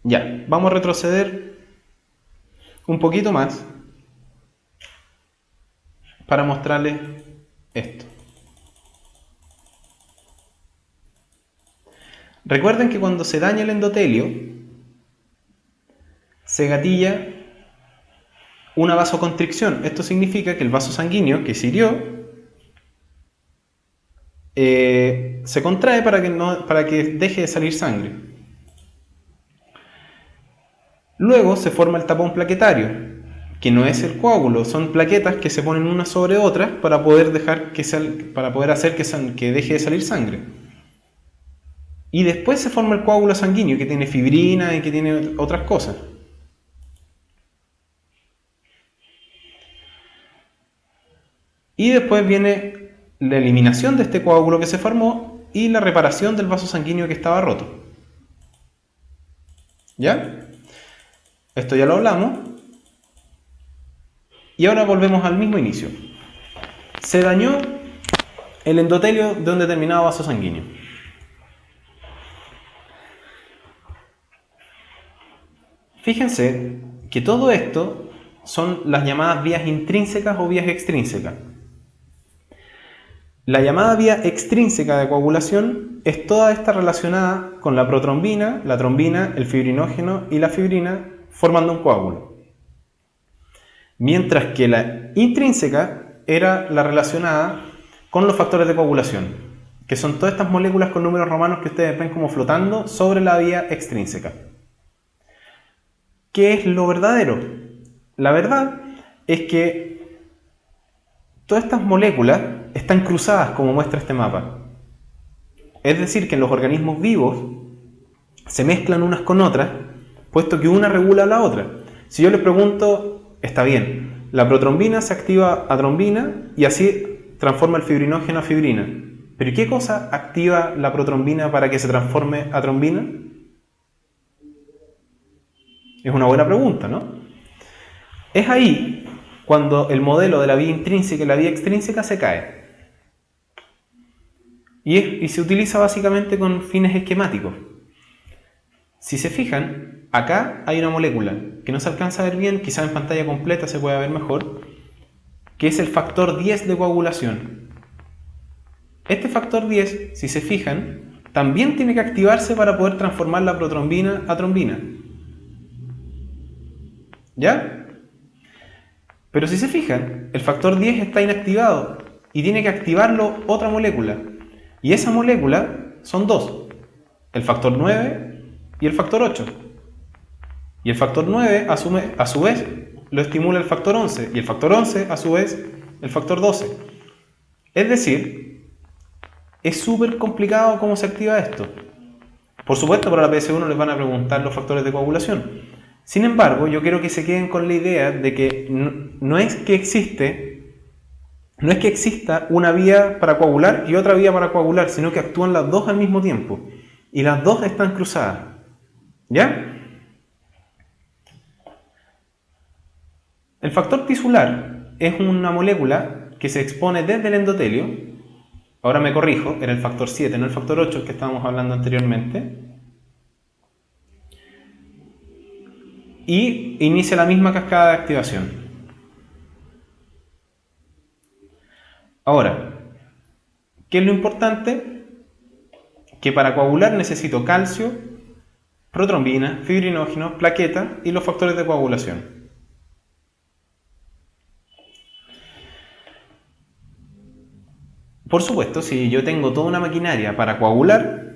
Ya, vamos a retroceder un poquito más para mostrarles esto. Recuerden que cuando se daña el endotelio, se gatilla una vasoconstricción. Esto significa que el vaso sanguíneo que se hirió se contrae para que deje de salir sangre. Luego se forma el tapón plaquetario, que no es el coágulo, son plaquetas que se ponen unas sobre otras para poder hacer que deje de salir sangre. Y después se forma el coágulo sanguíneo, que tiene fibrina y que tiene otras cosas. Y después viene la eliminación de este coágulo que se formó y la reparación del vaso sanguíneo que estaba roto. ¿Ya? Esto ya lo hablamos. Y ahora volvemos al mismo inicio. Se dañó el endotelio de un determinado vaso sanguíneo. Fíjense que todo esto son las llamadas vías intrínsecas o vías extrínsecas. La llamada vía extrínseca de coagulación es toda esta relacionada con la protrombina, la trombina, el fibrinógeno y la fibrina formando un coágulo. Mientras que la intrínseca era la relacionada con los factores de coagulación, que son todas estas moléculas con números romanos que ustedes ven como flotando sobre la vía extrínseca. ¿Qué es lo verdadero? La verdad es que todas estas moléculas están cruzadas como muestra este mapa. Es decir, que en los organismos vivos se mezclan unas con otras, puesto que una regula a la otra. Si yo les pregunto, está bien, la protrombina se activa a trombina y así transforma el fibrinógeno a fibrina. ¿Pero qué cosa activa la protrombina para que se transforme a trombina? Es una buena pregunta, ¿no? Es ahí cuando el modelo de la vía intrínseca y la vía extrínseca se cae. Y se utiliza básicamente con fines esquemáticos. Si se fijan, acá hay una molécula que no se alcanza a ver bien, quizá en pantalla completa se pueda ver mejor, que es el factor 10 de coagulación. Este factor 10, si se fijan, también tiene que activarse para poder transformar la protrombina a trombina. ¿Ya? Pero si se fijan, el factor 10 está inactivado y tiene que activarlo otra molécula. Y esa molécula son dos, el factor 9 y el factor 8. Y el factor 9 a su vez lo estimula el factor 11 y el factor 11 a su vez el factor 12. Es decir, es súper complicado cómo se activa esto. Por supuesto, para la PS1 les van a preguntar los factores de coagulación. Sin embargo, yo quiero que se queden con la idea de que no es que exista una vía para coagular y otra vía para coagular, sino que actúan las dos al mismo tiempo. Y las dos están cruzadas. ¿Ya? El factor tisular es una molécula que se expone desde el endotelio. Ahora me corrijo, era el factor 7, no el factor 8 que estábamos hablando anteriormente. Y inicia la misma cascada de activación. Ahora, ¿qué es lo importante? Que para coagular necesito calcio, protrombina, fibrinógeno, plaqueta y los factores de coagulación. Por supuesto, si yo tengo toda una maquinaria para coagular,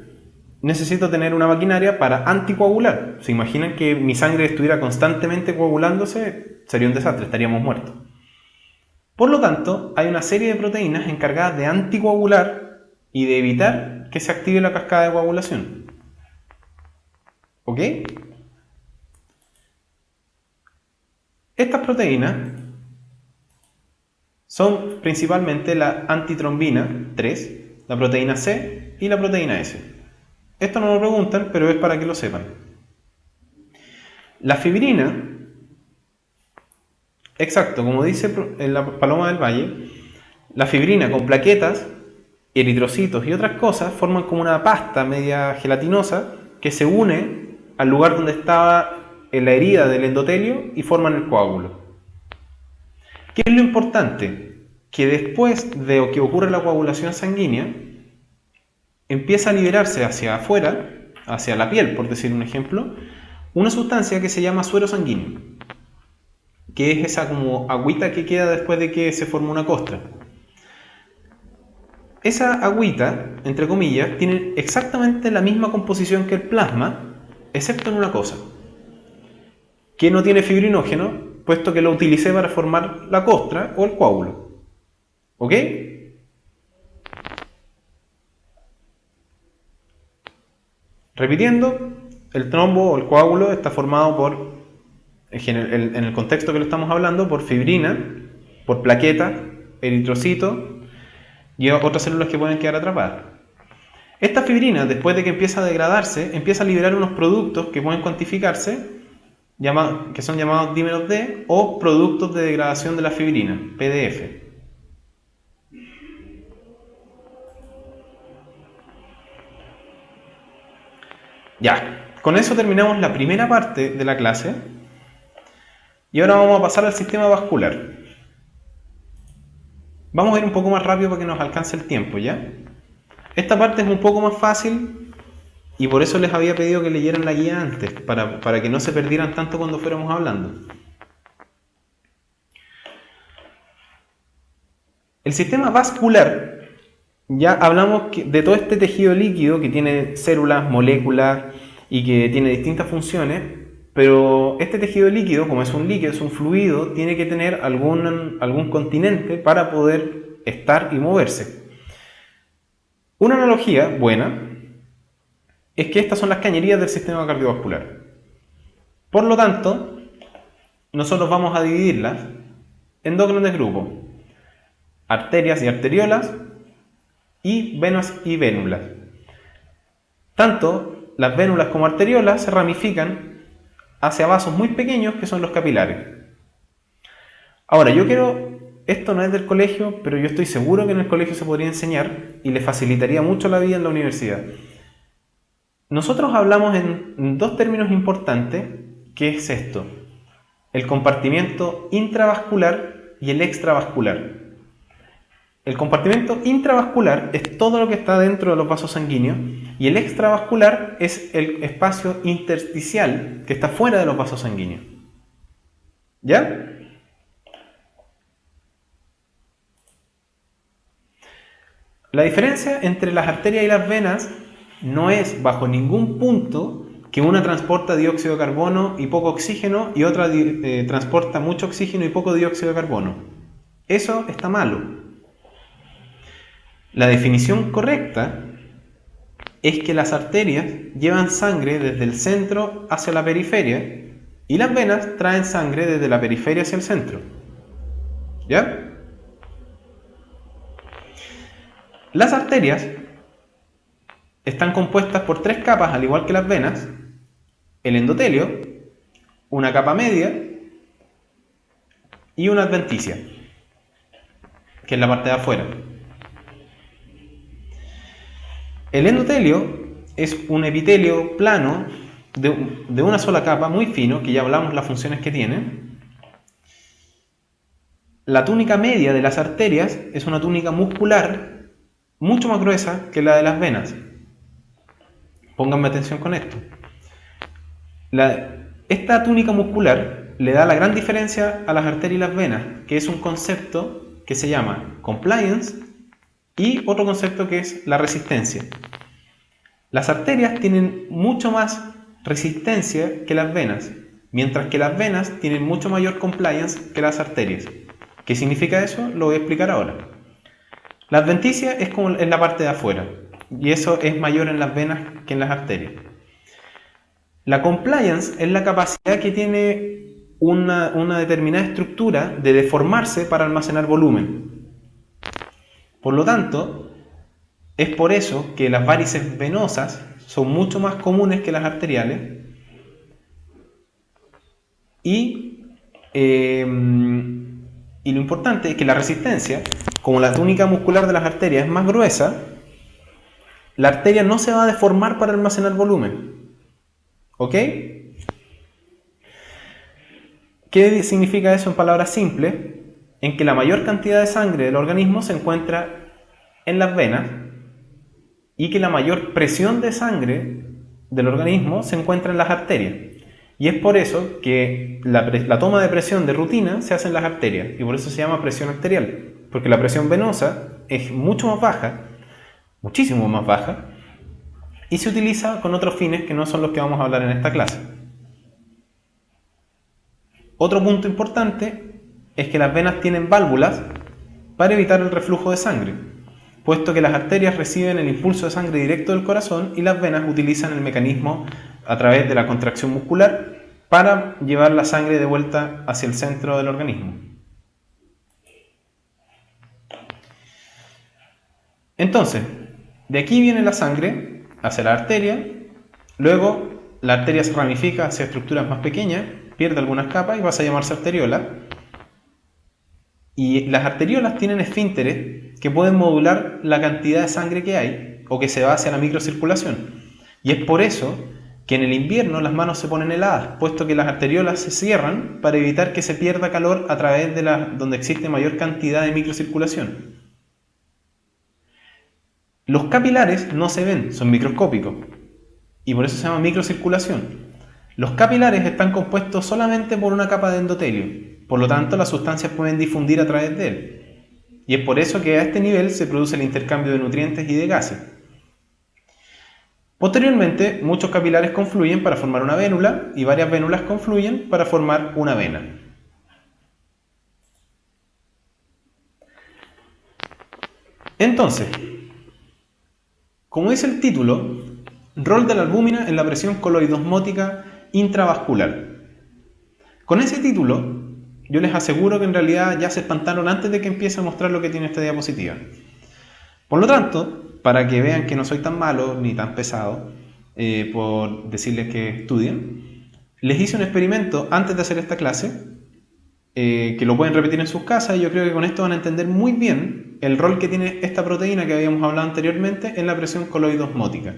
necesito tener una maquinaria para anticoagular. ¿Se imaginan que mi sangre estuviera constantemente coagulándose? Sería un desastre, estaríamos muertos. Por lo tanto, hay una serie de proteínas encargadas de anticoagular y de evitar que se active la cascada de coagulación. ¿Ok? Estas proteínas son principalmente la antitrombina 3, la proteína C y la proteína S. Esto no lo preguntan, pero es para que lo sepan. La fibrina, exacto, como dice en la Paloma del Valle, la fibrina con plaquetas, eritrocitos y otras cosas forman como una pasta media gelatinosa que se une al lugar donde estaba la herida del endotelio y forman el coágulo. ¿Qué es lo importante? Que después de que ocurre la coagulación sanguínea, empieza a liberarse hacia afuera, hacia la piel, por decir un ejemplo, una sustancia que se llama suero sanguíneo, que es esa como agüita que queda después de que se forma una costra. Esa agüita, entre comillas, tiene exactamente la misma composición que el plasma, excepto en una cosa, que no tiene fibrinógeno, puesto que lo utilicé para formar la costra o el coágulo. ¿Ok? Repitiendo, el trombo o el coágulo está formado por, en el contexto que lo estamos hablando, por fibrina, por plaquetas, eritrocito y otras células que pueden quedar atrapadas. Esta fibrina, después de que empieza a degradarse, empieza a liberar unos productos que pueden cuantificarse, que son llamados dímeros D o productos de degradación de la fibrina, PDF. Ya, con eso terminamos la primera parte de la clase y ahora vamos a pasar al sistema vascular. Vamos a ir un poco más rápido para que nos alcance el tiempo, ¿ya? Esta parte es un poco más fácil y por eso les había pedido que leyeran la guía antes, para que no se perdieran tanto cuando fuéramos hablando. El sistema vascular, ya hablamos de todo este tejido líquido que tiene células, moléculas y que tiene distintas funciones, Pero este tejido líquido, como es un líquido, es un fluido, tiene que tener algún continente para poder estar y moverse. Una analogía buena es que estas son las cañerías del sistema cardiovascular. Por lo tanto, nosotros vamos a dividirlas en dos grandes grupos: arterias y arteriolas, y venas y vénulas. Tanto las vénulas como arteriolas se ramifican hacia vasos muy pequeños que son los capilares. Ahora, esto no es del colegio, pero yo estoy seguro que en el colegio se podría enseñar y le facilitaría mucho la vida en la universidad. Nosotros hablamos en dos términos importantes, que es esto: el compartimiento intravascular y el extravascular. El compartimento intravascular es todo lo que está dentro de los vasos sanguíneos y el extravascular es el espacio intersticial que está fuera de los vasos sanguíneos. ¿Ya? La diferencia entre las arterias y las venas no es bajo ningún punto que una transporta dióxido de carbono y poco oxígeno y otra transporta mucho oxígeno y poco dióxido de carbono. Eso está malo. La definición correcta es que las arterias llevan sangre desde el centro hacia la periferia y las venas traen sangre desde la periferia hacia el centro. ¿Ya? Las arterias están compuestas por tres capas, al igual que las venas: el endotelio, una capa media y una adventicia, que es la parte de afuera. El endotelio es un epitelio plano de una sola capa, muy fino, que ya hablamos las funciones que tiene. La túnica media de las arterias es una túnica muscular mucho más gruesa que la de las venas. Pónganme atención con esto. Esta túnica muscular le da la gran diferencia a las arterias y las venas, que es un concepto que se llama compliance y otro concepto que es la resistencia. Las arterias tienen mucho más resistencia que las venas, mientras que las venas tienen mucho mayor compliance que las arterias. ¿Qué significa eso? Lo voy a explicar ahora. La adventicia es como en la parte de afuera, y eso es mayor en las venas que en las arterias. La compliance es la capacidad que tiene una determinada estructura de deformarse para almacenar volumen. Por lo tanto, es por eso que las varices venosas son mucho más comunes que las arteriales y lo importante es que la resistencia, como la túnica muscular de las arterias es más gruesa, la arteria no se va a deformar para almacenar volumen. ¿Ok? ¿Qué significa eso en palabras simples? En que la mayor cantidad de sangre del organismo se encuentra en las venas y que la mayor presión de sangre del organismo se encuentra en las arterias. Y es por eso que la toma de presión de rutina se hace en las arterias y por eso se llama presión arterial, porque la presión venosa es mucho más baja, muchísimo más baja, y se utiliza con otros fines que no son los que vamos a hablar en esta clase. Otro punto importante es que las venas tienen válvulas para evitar el reflujo de sangre, puesto que las arterias reciben el impulso de sangre directo del corazón y las venas utilizan el mecanismo a través de la contracción muscular para llevar la sangre de vuelta hacia el centro del organismo. Entonces, de aquí viene la sangre hacia la arteria, luego la arteria se ramifica hacia estructuras más pequeñas, pierde algunas capas y pasa a llamarse arteriola. Y las arteriolas tienen esfínteres que pueden modular la cantidad de sangre que hay o que se va hacia la microcirculación. Y es por eso que en el invierno las manos se ponen heladas, puesto que las arteriolas se cierran para evitar que se pierda calor a través de donde existe mayor cantidad de microcirculación. Los capilares no se ven, son microscópicos, y por eso se llama microcirculación. Los capilares están compuestos solamente por una capa de endotelio, por lo tanto las sustancias pueden difundir a través de él. Y es por eso que a este nivel se produce el intercambio de nutrientes y de gases. Posteriormente, muchos capilares confluyen para formar una vénula y varias vénulas confluyen para formar una vena. Entonces, como dice el título, rol de la albúmina en la presión coloidosmótica intravascular. Con ese título, yo les aseguro que en realidad ya se espantaron antes de que empiece a mostrar lo que tiene esta diapositiva. Por lo tanto, para que vean que no soy tan malo ni tan pesado por decirles que estudien, les hice un experimento antes de hacer esta clase que lo pueden repetir en sus casas y yo creo que con esto van a entender muy bien el rol que tiene esta proteína que habíamos hablado anteriormente en la presión coloidosmótica.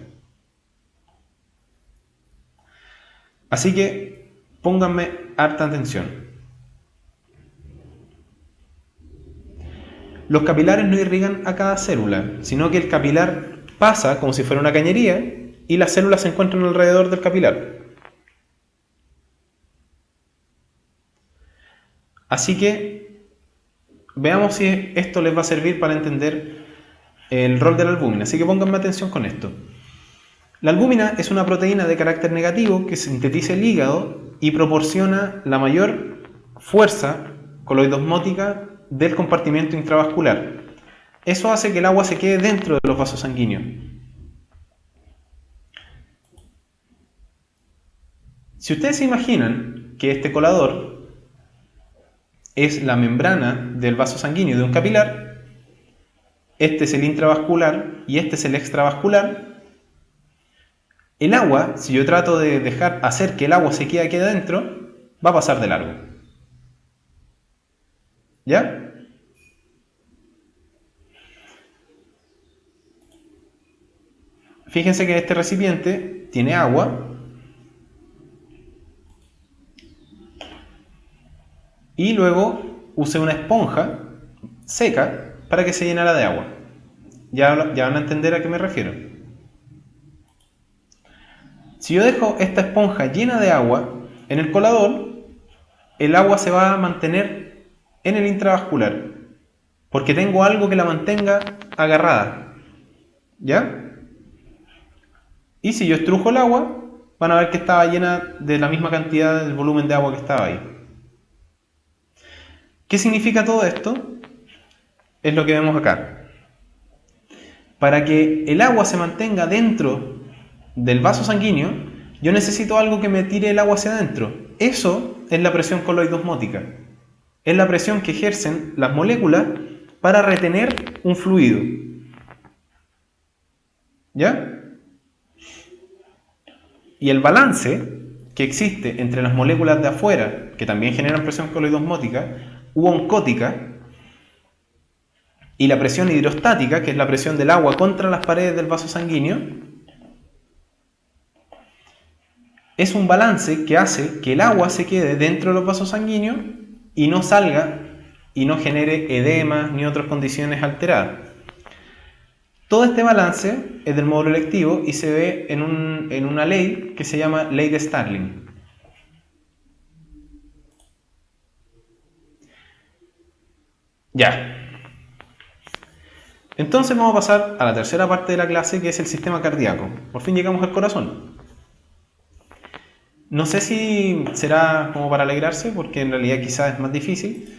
Así que pónganme harta atención. Los capilares no irrigan a cada célula, sino que el capilar pasa como si fuera una cañería y las células se encuentran alrededor del capilar. Así que veamos si esto les va a servir para entender el rol de la albúmina. Así que pónganme atención con esto. La albúmina es una proteína de carácter negativo que sintetiza el hígado y proporciona la mayor fuerza coloidosmótica del compartimento intravascular. Eso hace que el agua se quede dentro de los vasos sanguíneos. Si ustedes se imaginan que este colador es la membrana del vaso sanguíneo de un capilar, este es el intravascular y este es el extravascular, el agua, si yo trato de hacer que el agua se quede aquí adentro, va a pasar de largo. ¿Ya? Fíjense que este recipiente tiene agua y luego usé una esponja seca para que se llenara de agua. Ya van a entender a qué me refiero. Si yo dejo esta esponja llena de agua en el colador, el agua se va a mantener en el intravascular, porque tengo algo que la mantenga agarrada. ¿Ya? Y si yo estrujo el agua, van a ver que estaba llena de la misma cantidad del volumen de agua que estaba ahí. ¿Qué significa todo esto? Es lo que vemos acá. Para que el agua se mantenga dentro del vaso sanguíneo, yo necesito algo que me tire el agua hacia adentro. Eso es la presión coloidosmótica. Es la presión que ejercen las moléculas para retener un fluido. ¿Ya? Y el balance que existe entre las moléculas de afuera, que también generan presión coloidosmótica, u oncótica, y la presión hidrostática, que es la presión del agua contra las paredes del vaso sanguíneo, es un balance que hace que el agua se quede dentro de los vasos sanguíneos y no salga y no genere edema ni otras condiciones alteradas. Todo este balance es del módulo electivo y se ve en una ley que se llama ley de Starling. Ya. Entonces vamos a pasar a la tercera parte de la clase, que es el sistema cardíaco. Por fin llegamos al corazón. No sé si será como para alegrarse, porque en realidad quizás es más difícil.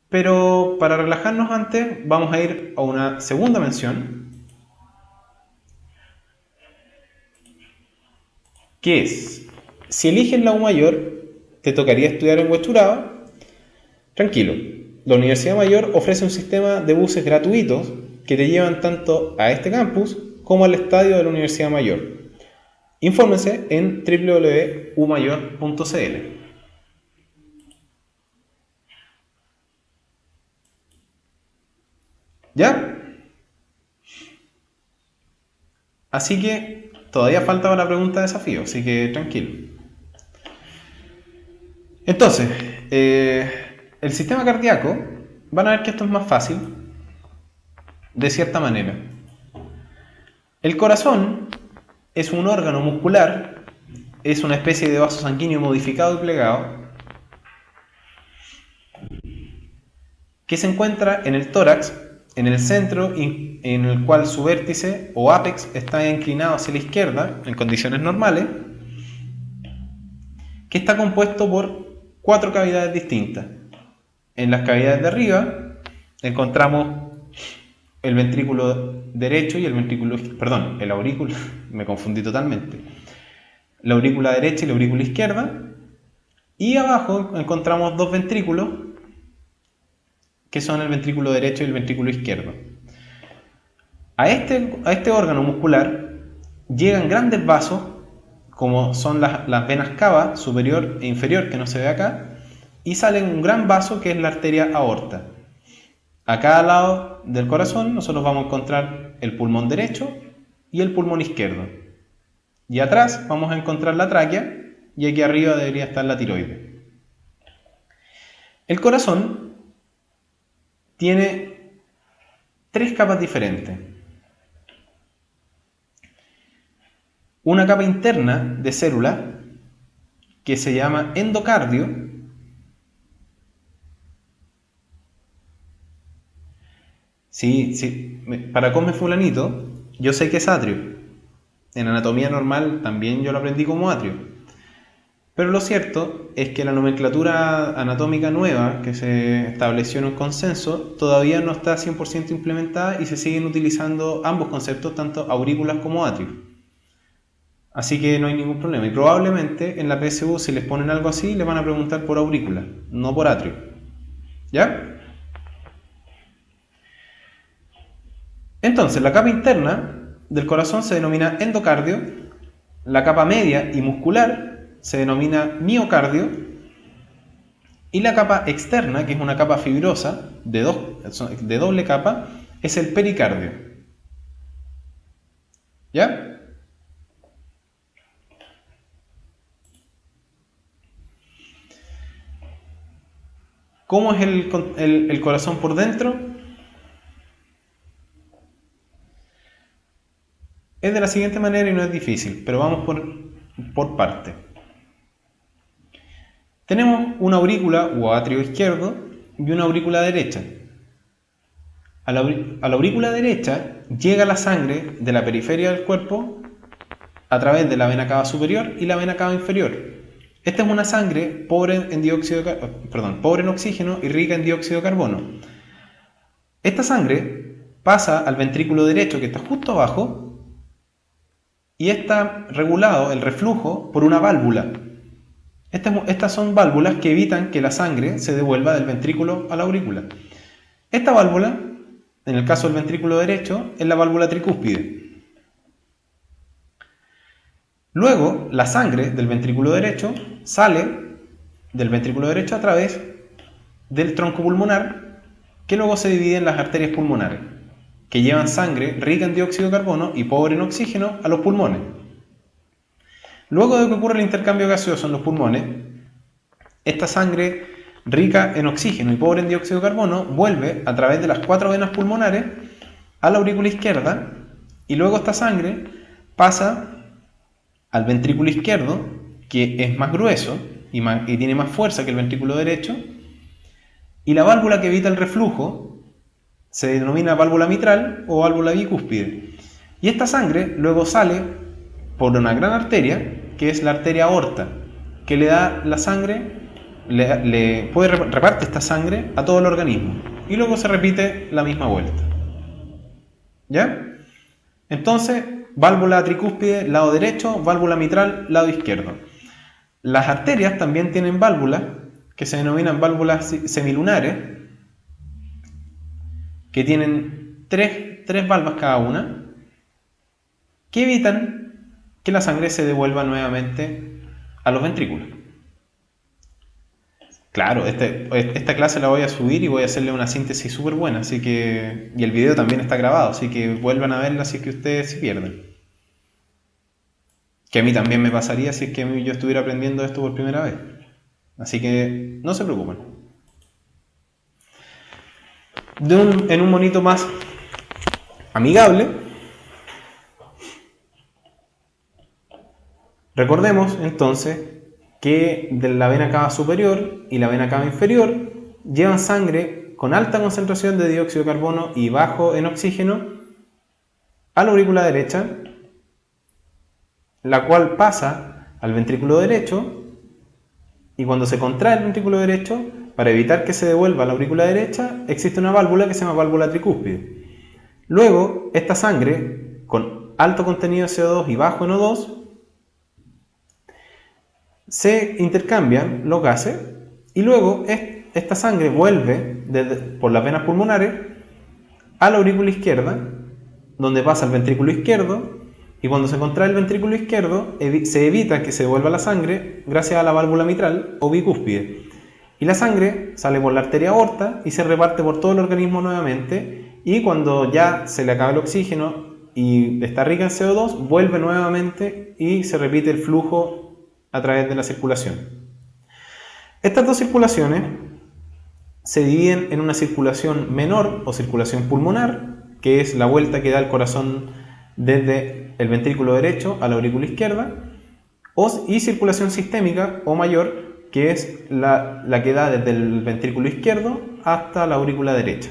Pero para relajarnos antes, vamos a ir a una segunda mención, que es, si eliges la U mayor, te tocaría estudiar en Huechuraba. Tranquilo, la Universidad Mayor ofrece un sistema de buses gratuitos que te llevan tanto a este campus como al estadio de la Universidad Mayor. Infórmense en www.umayor.cl. ¿Ya? Así que todavía falta una pregunta de desafío, así que tranquilo. Entonces, el sistema cardíaco, van a ver que esto es más fácil, de cierta manera. El corazón es un órgano muscular, es una especie de vaso sanguíneo modificado y plegado, que se encuentra en el tórax en el centro, en el cual su vértice o ápex está inclinado hacia la izquierda en condiciones normales, que está compuesto por 4 cavidades distintas. En las cavidades de arriba encontramos el ventrículo derecho y el ventrículo, perdón, el aurículo, me confundí totalmente. La aurícula derecha y la aurícula izquierda. Y abajo encontramos 2 ventrículos, que son el ventrículo derecho y el ventrículo izquierdo. A este órgano muscular llegan grandes vasos, como son las venas cava superior e inferior, que no se ve acá, y sale un gran vaso que es la arteria aorta. A cada lado del corazón nosotros vamos a encontrar el pulmón derecho y el pulmón izquierdo. Y atrás vamos a encontrar la tráquea, y aquí arriba debería estar la tiroides. El corazón tiene 3 capas diferentes. Una capa interna de células que se llama endocardio. Sí, para come fulanito, yo sé que es atrio. En anatomía normal también yo lo aprendí como atrio. Pero lo cierto es que la nomenclatura anatómica nueva que se estableció en un consenso todavía no está 100% implementada y se siguen utilizando ambos conceptos, tanto aurículas como atrios. Así que no hay ningún problema. Y probablemente en la PSU, si les ponen algo así, les van a preguntar por aurícula, no por atrio. ¿Ya? Entonces, la capa interna del corazón se denomina endocardio, la capa media y muscular se denomina miocardio, y la capa externa, que es una capa fibrosa de doble capa, es el pericardio. ¿Ya? ¿Cómo es el corazón por dentro? Es de la siguiente manera y no es difícil, pero vamos por partes. Tenemos una aurícula o atrio izquierdo y una aurícula derecha. A la aurícula derecha llega la sangre de la periferia del cuerpo a través de la vena cava superior y la vena cava inferior. Esta es una sangre pobre en oxígeno y rica en dióxido de carbono. Esta sangre pasa al ventrículo derecho, que está justo abajo, y está regulado el reflujo por una válvula. Estas son válvulas que evitan que la sangre se devuelva del ventrículo a la aurícula. Esta válvula, en el caso del ventrículo derecho, es la válvula tricúspide. Luego, la sangre del ventrículo derecho sale del ventrículo derecho a través del tronco pulmonar, que luego se divide en las arterias pulmonares, que llevan sangre rica en dióxido de carbono y pobre en oxígeno a los pulmones. Luego de que ocurre el intercambio gaseoso en los pulmones, esta sangre rica en oxígeno y pobre en dióxido de carbono vuelve a través de las 4 venas pulmonares a la aurícula izquierda, y luego esta sangre pasa al ventrículo izquierdo, que es más grueso y tiene más fuerza que el ventrículo derecho, y la válvula que evita el reflujo se denomina válvula mitral o válvula bicúspide. Y esta sangre luego sale por una gran arteria, que es la arteria aorta, que le da la sangre, reparte esta sangre a todo el organismo, y luego se repite la misma vuelta. ¿Ya? Entonces, válvula tricúspide, lado derecho, válvula mitral, lado izquierdo. Las arterias también tienen válvulas, que se denominan válvulas semilunares, que tienen tres valvas cada una, que evitan que la sangre se devuelva nuevamente a los ventrículos. Claro, esta clase la voy a subir y voy a hacerle una síntesis súper buena, así que, y el video también está grabado, así que vuelvan a verla si es que ustedes se pierden. Que a mí también me pasaría si es que yo estuviera aprendiendo esto por primera vez. Así que no se preocupen. En un monito más amigable, recordemos entonces que de la vena cava superior y la vena cava inferior llevan sangre con alta concentración de dióxido de carbono y bajo en oxígeno a la aurícula derecha, la cual pasa al ventrículo derecho, y cuando se contrae el ventrículo derecho, para evitar que se devuelva a la aurícula derecha, existe una válvula que se llama válvula tricúspide. Luego, esta sangre con alto contenido de CO2 y bajo en O2 se intercambian los gases, y luego esta sangre vuelve por las venas pulmonares a la aurícula izquierda, donde pasa al ventrículo izquierdo, y cuando se contrae el ventrículo izquierdo se evita que se devuelva la sangre gracias a la válvula mitral o bicúspide, y la sangre sale por la arteria aorta y se reparte por todo el organismo nuevamente, y cuando ya se le acaba el oxígeno y está rica en CO2, vuelve nuevamente y se repite el flujo a través de la circulación. Estas dos circulaciones se dividen en una circulación menor o circulación pulmonar, que es la vuelta que da el corazón desde el ventrículo derecho a la aurícula izquierda, y circulación sistémica o mayor, que es la que da desde el ventrículo izquierdo hasta la aurícula derecha.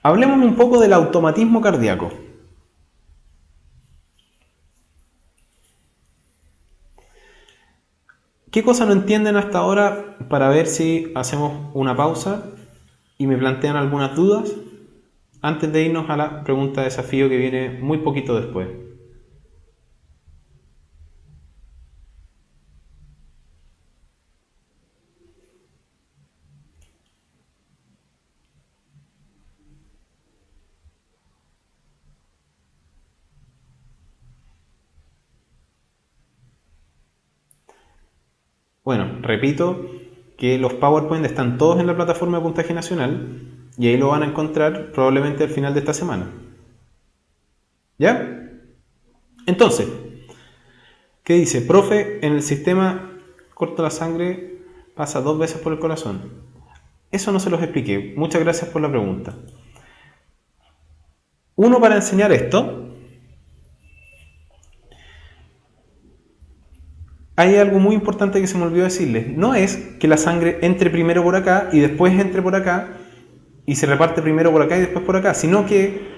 Hablemos un poco del automatismo cardíaco. ¿Qué cosa no entienden hasta ahora, para ver si hacemos una pausa y me plantean algunas dudas antes de irnos a la pregunta de desafío que viene muy poquito después? Bueno, repito que los PowerPoint están todos en la plataforma de Puntaje Nacional y ahí lo van a encontrar probablemente al final de esta semana. ¿Ya? Entonces, ¿qué dice? Profe, en el sistema corto la sangre pasa 2 veces por el corazón. Eso no se los expliqué. Muchas gracias por la pregunta. Uno, para enseñar esto, hay algo muy importante que se me olvidó decirles. No es que la sangre entre primero por acá y después entre por acá y se reparte primero por acá y después por acá, sino que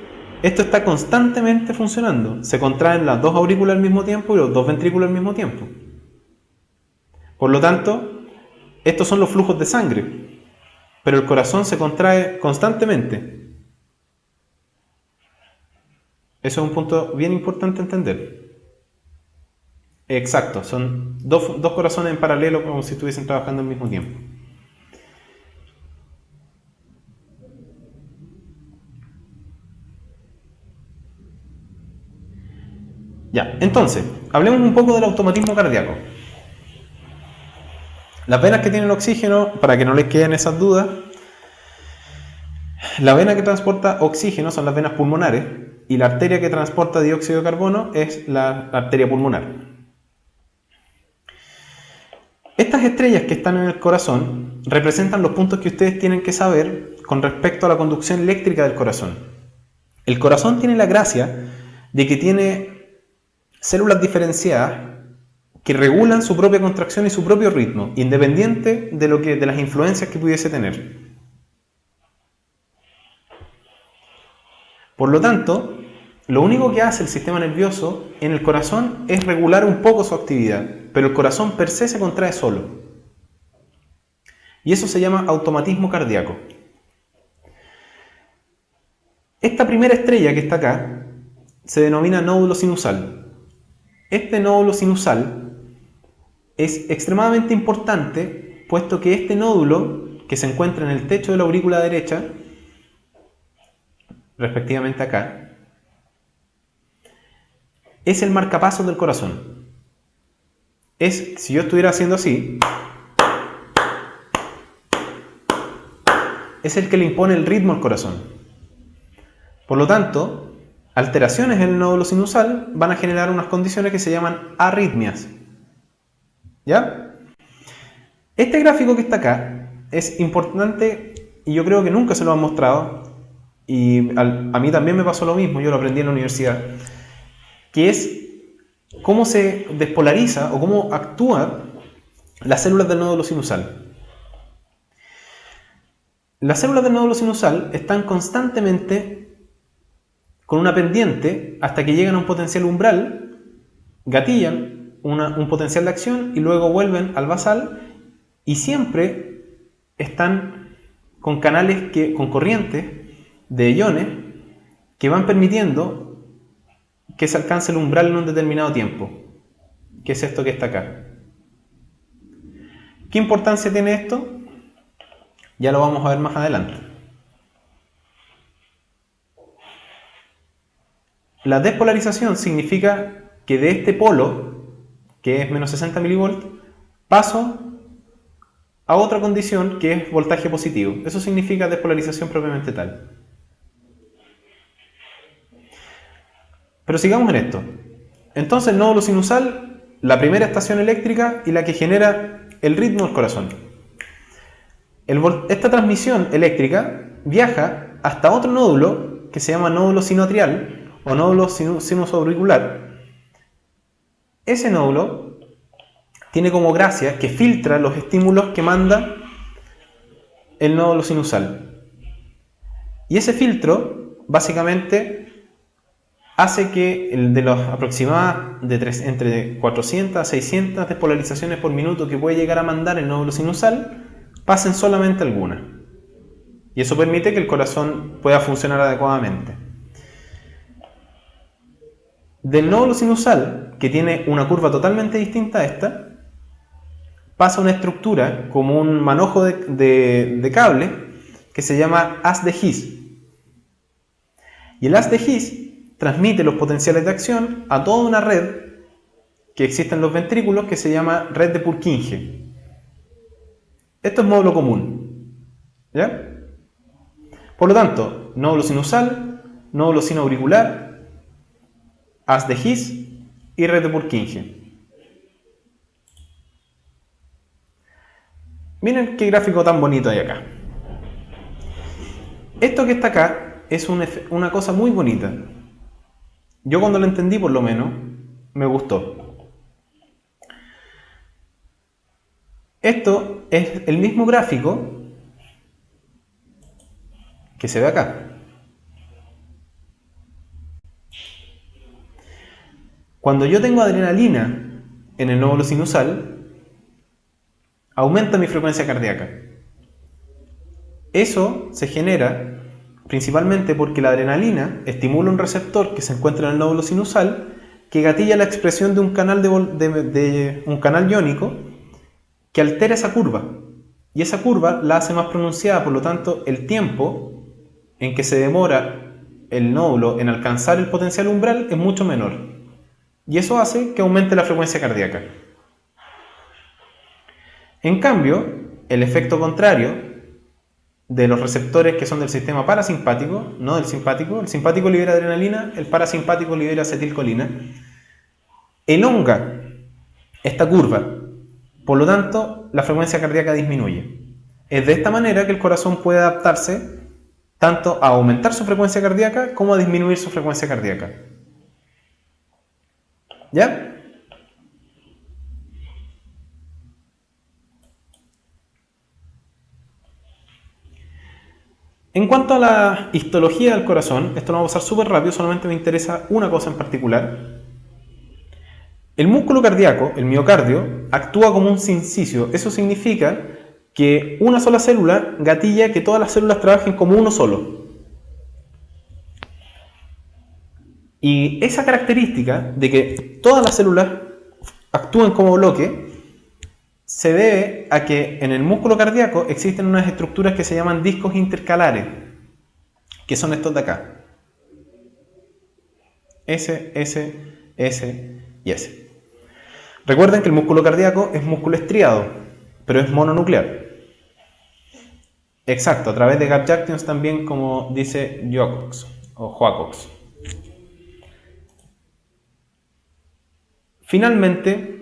esto está constantemente funcionando. Se contraen las dos aurículas al mismo tiempo y los dos ventrículos al mismo tiempo. Por lo tanto, estos son los flujos de sangre, pero el corazón se contrae constantemente. Eso es un punto bien importante entender. Exacto, son dos corazones en paralelo, como si estuviesen trabajando al mismo tiempo. Ya, entonces, hablemos un poco del automatismo cardíaco. Las venas que tienen oxígeno, para que no les queden esas dudas, la vena que transporta oxígeno son las venas pulmonares y la arteria que transporta dióxido de carbono es la arteria pulmonar. Estas estrellas que están en el corazón representan los puntos que ustedes tienen que saber con respecto a la conducción eléctrica del corazón. El corazón tiene la gracia de que tiene células diferenciadas que regulan su propia contracción y su propio ritmo, independiente de las influencias que pudiese tener. Por lo tanto, lo único que hace el sistema nervioso en el corazón es regular un poco su actividad, pero el corazón per se se contrae solo. Y eso se llama automatismo cardíaco. Esta primera estrella que está acá se denomina nódulo sinusal. Este nódulo sinusal es extremadamente importante, puesto que este nódulo, que se encuentra en el techo de la aurícula derecha, respectivamente acá, es el marcapasos del corazón. Si yo estuviera haciendo así, es el que le impone el ritmo al corazón. Por lo tanto, alteraciones en el nódulo sinusal van a generar unas condiciones que se llaman arritmias. ¿Ya? Este gráfico que está acá es importante y yo creo que nunca se lo han mostrado, y a mí también me pasó lo mismo, yo lo aprendí en la universidad. que es cómo se despolariza o cómo actúan las células del nódulo sinusal. Las células del nódulo sinusal están constantemente con una pendiente hasta que llegan a un potencial umbral, gatillan un potencial de acción y luego vuelven al basal, y siempre están con canales con corrientes de iones que van permitiendo que se alcance el umbral en un determinado tiempo, que es esto que está acá. ¿Qué importancia tiene esto? Ya lo vamos a ver más adelante. La despolarización significa que de este polo, que es menos 60 milivolts, paso a otra condición que es voltaje positivo. Eso significa despolarización propiamente tal. Pero sigamos en esto. Entonces el nódulo sinusal, la primera estación eléctrica y la que genera el ritmo del corazón. Esta transmisión eléctrica viaja hasta otro nódulo que se llama nódulo sinoatrial o nódulo sinusoauricular. Ese nódulo tiene como gracia que filtra los estímulos que manda el nódulo sinusal. Y ese filtro básicamente hace que el de los aproximadas entre 400 a 600 despolarizaciones por minuto que puede llegar a mandar el nódulo sinusal pasen solamente algunas. Y eso permite que el corazón pueda funcionar adecuadamente. Del nódulo sinusal, que tiene una curva totalmente distinta a esta, pasa una estructura como un manojo de cable que se llama haz de His. Y el haz de His transmite los potenciales de acción a toda una red que existe en los ventrículos que se llama red de Purkinje. Esto es módulo común. ¿Ya? Por lo tanto, nódulo sinusal, nódulo sinoauricular, haz de His y red de Purkinje. Miren qué gráfico tan bonito hay acá. Esto que está acá es una cosa muy bonita. Yo cuando lo entendí, por lo menos, me gustó. Esto es el mismo gráfico que se ve acá. Cuando yo tengo adrenalina en el nódulo sinusal, aumenta mi frecuencia cardíaca. Eso se genera principalmente porque la adrenalina estimula un receptor que se encuentra en el nódulo sinusal que gatilla la expresión de un canal, un canal iónico que altera esa curva. Y esa curva la hace más pronunciada, por lo tanto el tiempo en que se demora el nódulo en alcanzar el potencial umbral es mucho menor. Y eso hace que aumente la frecuencia cardíaca. En cambio, el efecto contrario de los receptores que son del sistema parasimpático, no del simpático, el simpático libera adrenalina, el parasimpático libera acetilcolina, elonga esta curva, por lo tanto la frecuencia cardíaca disminuye. Es de esta manera que el corazón puede adaptarse tanto a aumentar su frecuencia cardíaca como a disminuir su frecuencia cardíaca. ¿Ya? En cuanto a la histología del corazón, esto lo vamos a pasar súper rápido, solamente me interesa una cosa en particular. El músculo cardíaco, el miocardio, actúa como un sincicio. Eso significa que una sola célula gatilla que todas las células trabajen como uno solo. Y esa característica de que todas las células actúen como bloque se debe a que en el músculo cardíaco existen unas estructuras que se llaman discos intercalares, que son estos de acá. S, y S. Recuerden que el músculo cardíaco es músculo estriado, pero es mononuclear. Exacto, a través de gap junctions también, como dice Joacox o Joacox. Finalmente,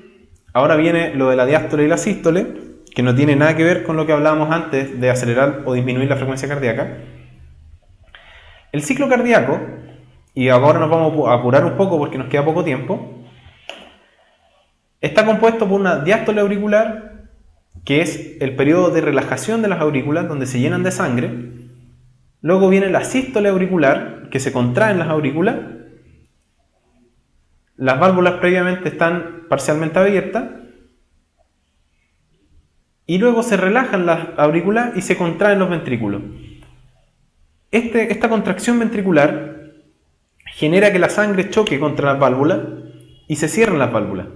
ahora viene lo de la diástole y la sístole, que no tiene nada que ver con lo que hablábamos antes de acelerar o disminuir la frecuencia cardíaca. El ciclo cardíaco y ahora nos vamos a apurar un poco porque nos queda poco tiempo, está compuesto por una diástole auricular, que es el periodo de relajación de las aurículas, donde se llenan de sangre. Luego viene la sístole auricular, que se contraen las aurículas. Las válvulas previamente están parcialmente abiertas. Y luego se relajan las aurículas y se contraen los ventrículos. Esta contracción ventricular genera que la sangre choque contra las válvulas y se cierran las válvulas.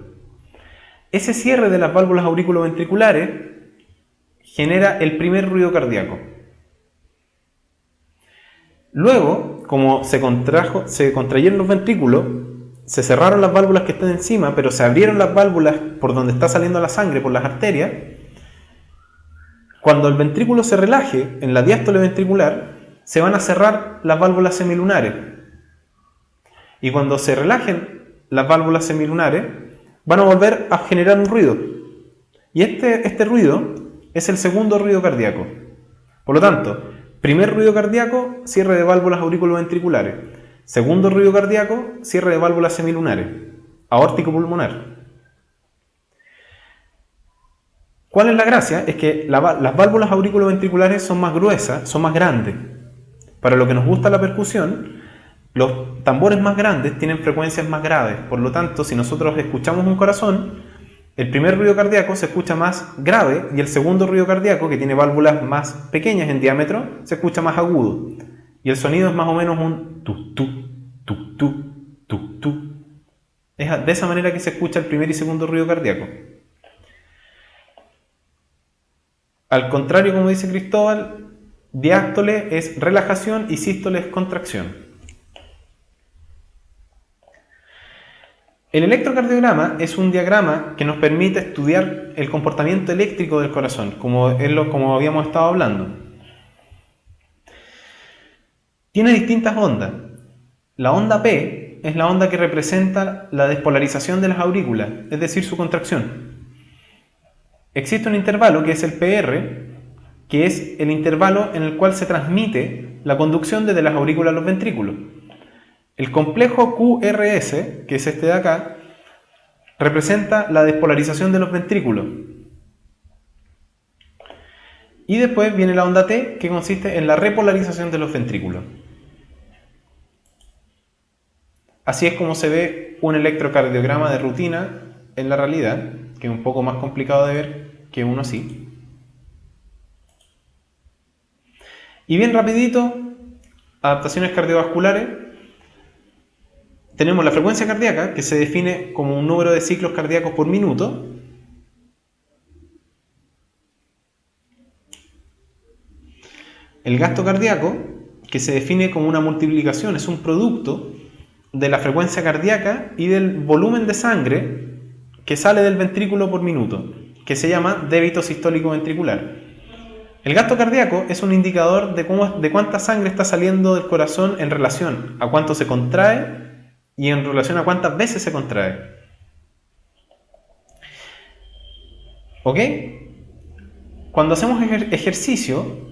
Ese cierre de las válvulas auriculoventriculares genera el primer ruido cardíaco. Luego, como se contrayeron los ventrículos, se cerraron las válvulas que están encima, pero se abrieron las válvulas por donde está saliendo la sangre, por las arterias. Cuando el ventrículo se relaje en la diástole ventricular, se van a cerrar las válvulas semilunares. Y cuando se relajen las válvulas semilunares, van a volver a generar un ruido. Y este ruido es el segundo ruido cardíaco. Por lo tanto, primer ruido cardíaco, cierre de válvulas auriculoventriculares. Segundo ruido cardíaco, cierre de válvulas semilunares. Aórtico pulmonar. ¿Cuál es la gracia? Es que las válvulas auriculoventriculares son más gruesas, son más grandes. Para lo que nos gusta la percusión, los tambores más grandes tienen frecuencias más graves. Por lo tanto, si nosotros escuchamos un corazón, el primer ruido cardíaco se escucha más grave y el segundo ruido cardíaco, que tiene válvulas más pequeñas en diámetro, se escucha más agudo. Y el sonido es más o menos un tu-tu, tu-tu, tu-tu. Es de esa manera que se escucha el primer y segundo ruido cardíaco. Al contrario, como dice Cristóbal, diástole es relajación y sístole es contracción. El electrocardiograma es un diagrama que nos permite estudiar el comportamiento eléctrico del corazón, como habíamos estado hablando. Tiene distintas ondas. La onda P es la onda que representa la despolarización de las aurículas, es decir, su contracción. Existe un intervalo que es el PR, que es el intervalo en el cual se transmite la conducción desde las aurículas a los ventrículos. El complejo QRS, que es este de acá, representa la despolarización de los ventrículos. Y después viene la onda T, que consiste en la repolarización de los ventrículos. Así es como se ve un electrocardiograma de rutina en la realidad, que es un poco más complicado de ver que uno así. Y bien rapidito, adaptaciones cardiovasculares. Tenemos la frecuencia cardíaca, que se define como un número de ciclos cardíacos por minuto. El gasto cardíaco, que se define como una multiplicación, es un producto de la frecuencia cardíaca y del volumen de sangre que sale del ventrículo por minuto, que se llama débito sistólico ventricular. El gasto cardíaco es un indicador de cuánta sangre está saliendo del corazón en relación a cuánto se contrae y en relación a cuántas veces se contrae. ¿Ok? Cuando hacemos ejercicio,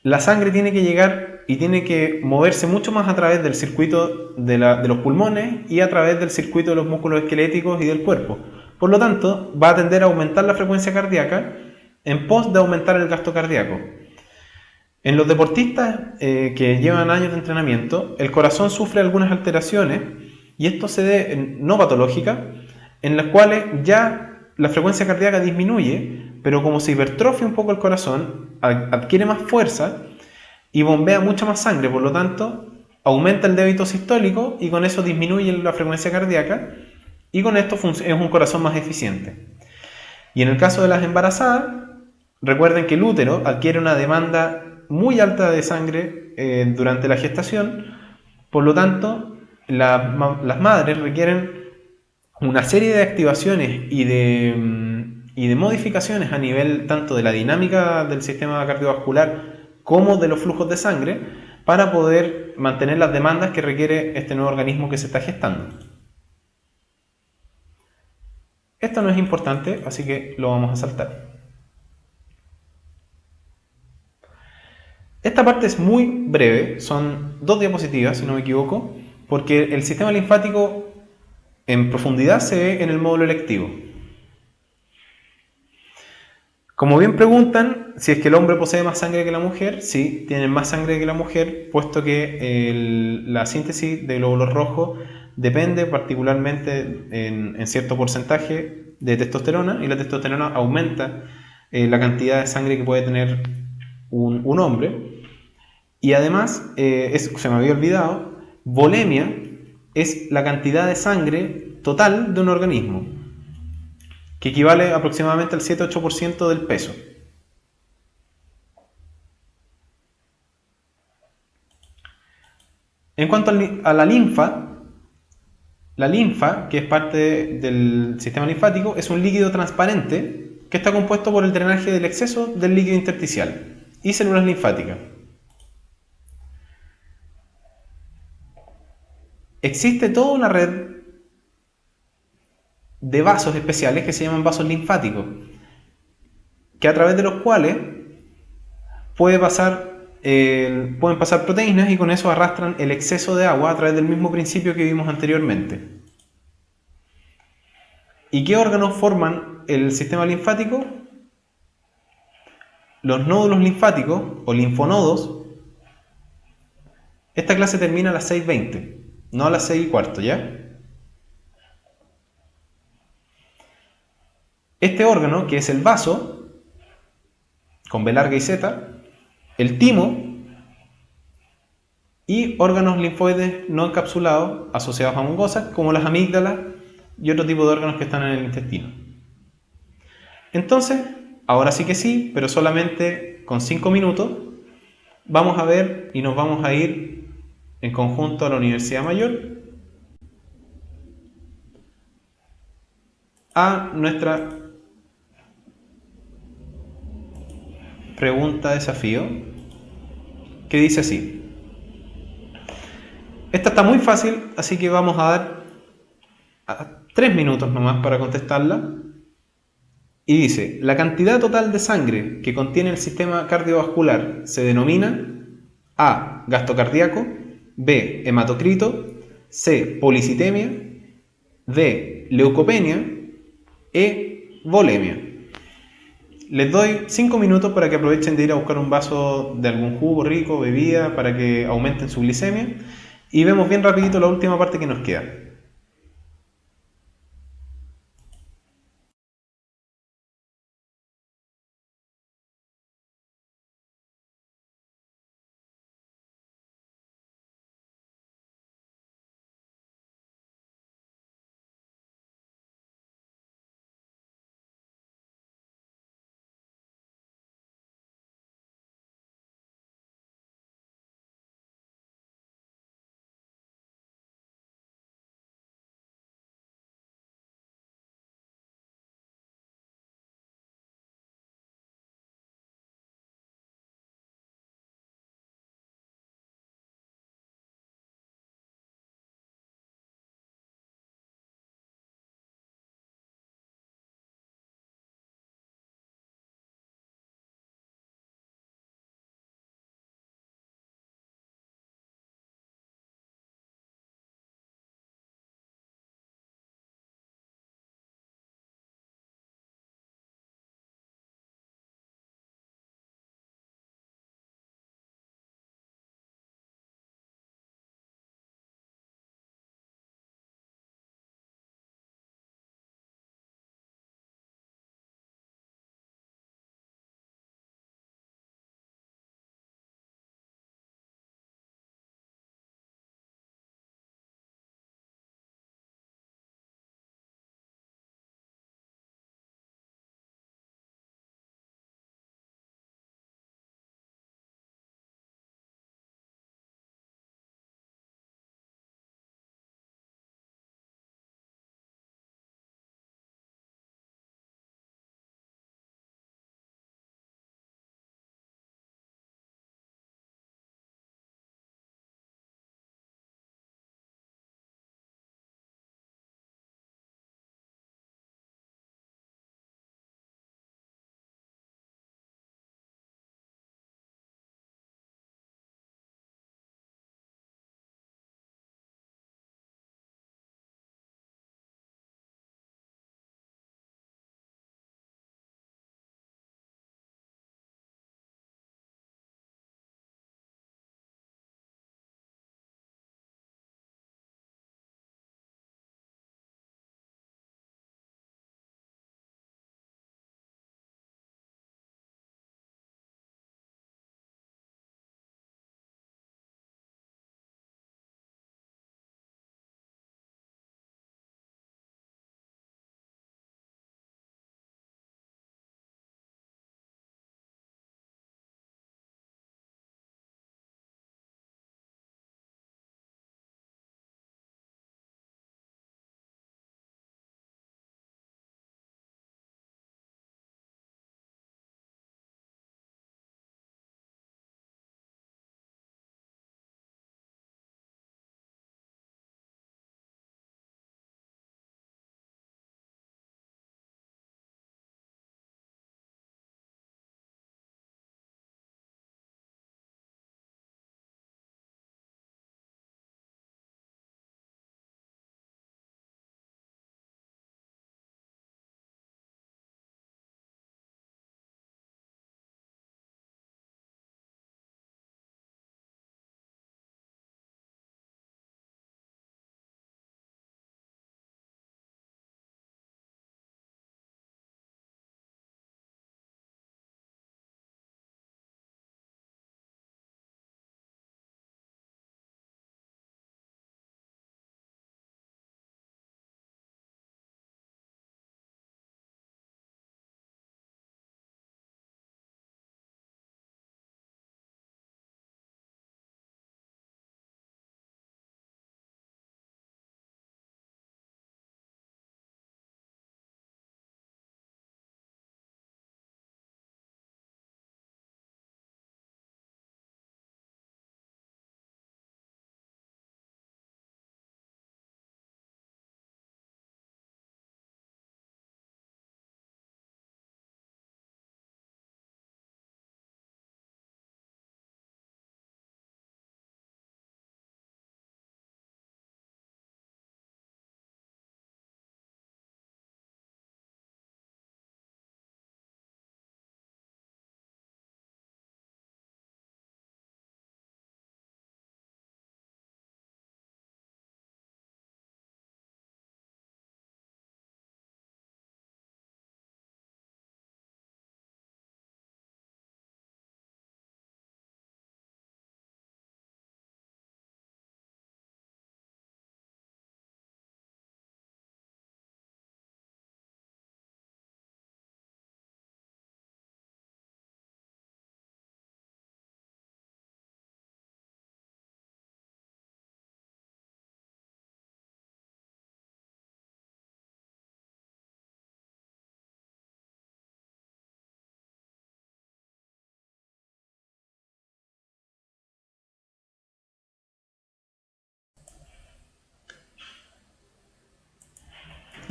la sangre tiene que llegar y tiene que moverse mucho más a través del circuito de los pulmones y a través del circuito de los músculos esqueléticos y del cuerpo. Por lo tanto, va a tender a aumentar la frecuencia cardíaca en pos de aumentar el gasto cardíaco. En los deportistas que llevan años de entrenamiento, el corazón sufre algunas alteraciones, y esto se debe, no patológicas, en las cuales ya la frecuencia cardíaca disminuye, pero como se hipertrofia un poco el corazón, adquiere más fuerza y bombea mucha más sangre, por lo tanto, aumenta el débito sistólico y con eso disminuye la frecuencia cardíaca, y con esto es un corazón más eficiente. Y en el caso de las embarazadas, recuerden que el útero adquiere una demanda muy alta de sangre durante la gestación, por lo tanto, las madres requieren una serie de activaciones y de modificaciones a nivel tanto de la dinámica del sistema cardiovascular como de los flujos de sangre para poder mantener las demandas que requiere este nuevo organismo que se está gestando. Esto no es importante, así que lo vamos a saltar. Esta parte es muy breve, son 2 diapositivas, si no me equivoco, porque el sistema linfático en profundidad se ve en el módulo electivo. Como bien preguntan, si es que el hombre posee más sangre que la mujer, sí, tienen más sangre que la mujer, puesto que la síntesis de glóbulos rojos depende particularmente en cierto porcentaje de testosterona, y la testosterona aumenta la cantidad de sangre que puede tener un hombre. Y además, se me había olvidado, volemia es la cantidad de sangre total de un organismo, que equivale aproximadamente al 7-8% del peso. En cuanto a la linfa, que es parte del sistema linfático, es un líquido transparente que está compuesto por el drenaje del exceso del líquido intersticial y células linfáticas. Existe toda una red de vasos especiales que se llaman vasos linfáticos, que a través de los cuales pueden pasar proteínas y con eso arrastran el exceso de agua a través del mismo principio que vimos anteriormente. ¿Y qué órganos forman el sistema linfático? Los nódulos linfáticos o linfonodos. Esta clase termina a las 6:20, no a las 6:15, ¿ya? Este órgano, que es el vaso, con B larga y Z, el timo y órganos linfoides no encapsulados asociados a mucosas, como las amígdalas y otro tipo de órganos que están en el intestino. Entonces, ahora sí que sí, pero solamente con 5 minutos, vamos a ver y nos vamos a ir en conjunto a la Universidad Mayor a nuestra pregunta desafío, que dice así. Esta está muy fácil, así que vamos a dar 3 minutos nomás para contestarla. Y dice, la cantidad total de sangre que contiene el sistema cardiovascular se denomina A, gasto cardíaco, B, hematocrito, C, policitemia, D, leucopenia, E, volemia. Les doy 5 minutos para que aprovechen de ir a buscar un vaso de algún jugo rico, bebida, para que aumenten su glicemia. Y vemos bien rapidito la última parte que nos queda.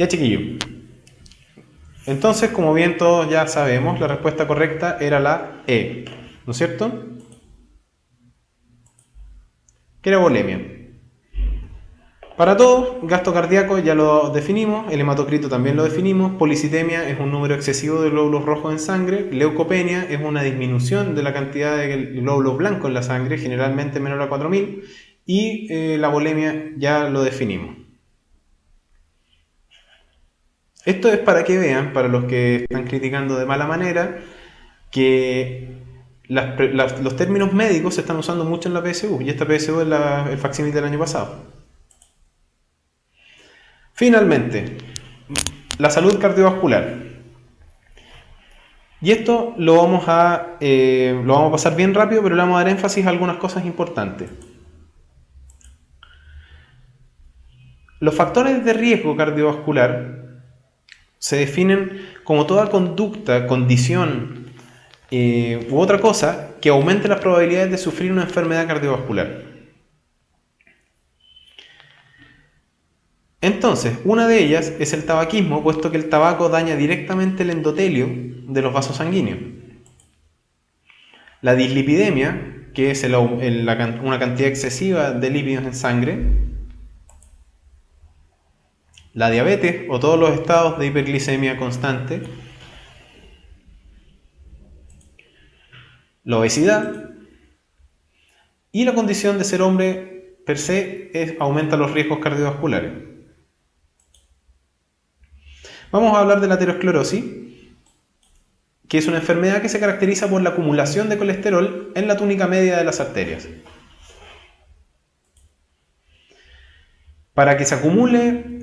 Ya, chiquillo. Entonces, como bien todos ya sabemos, la respuesta correcta era la E, ¿no es cierto? ¿Qué era volemia? Para todos, gasto cardíaco ya lo definimos, el hematocrito también lo definimos, policitemia es un número excesivo de glóbulos rojos en sangre, leucopenia es una disminución de la cantidad de glóbulos blancos en la sangre, generalmente menor a 4000, y la volemia ya lo definimos. Esto es para que vean, para los que están criticando de mala manera, que los términos médicos se están usando mucho en la PSU, y esta PSU es el facsímil del año pasado. Finalmente, la salud cardiovascular. Y esto lo vamos a pasar bien rápido, pero le vamos a dar énfasis a algunas cosas importantes. Los factores de riesgo cardiovascular se definen como toda conducta, condición u otra cosa que aumente las probabilidades de sufrir una enfermedad cardiovascular. Entonces, una de ellas es el tabaquismo, puesto que el tabaco daña directamente el endotelio de los vasos sanguíneos. La dislipidemia, que es una cantidad excesiva de lípidos en sangre. La diabetes o todos los estados de hiperglicemia constante. La obesidad. Y la condición de ser hombre per se aumenta los riesgos cardiovasculares. Vamos a hablar de la aterosclerosis, que es una enfermedad que se caracteriza por la acumulación de colesterol en la túnica media de las arterias. Para que se acumule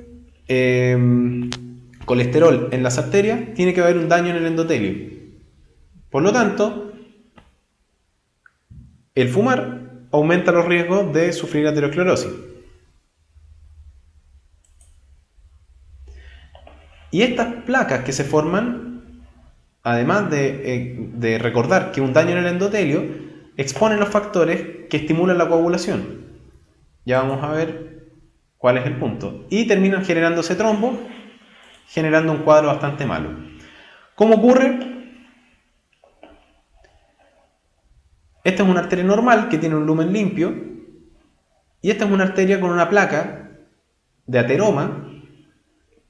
colesterol en las arterias, tiene que haber un daño en el endotelio. Por lo tanto, el fumar aumenta los riesgos de sufrir aterosclerosis. Y estas placas que se forman, además de recordar que un daño en el endotelio, exponen los factores que estimulan la coagulación. Ya vamos a ver cuál es el punto. Y terminan generándose trombos, generando un cuadro bastante malo. ¿Cómo ocurre? Esta es una arteria normal que tiene un lumen limpio, y esta es una arteria con una placa de ateroma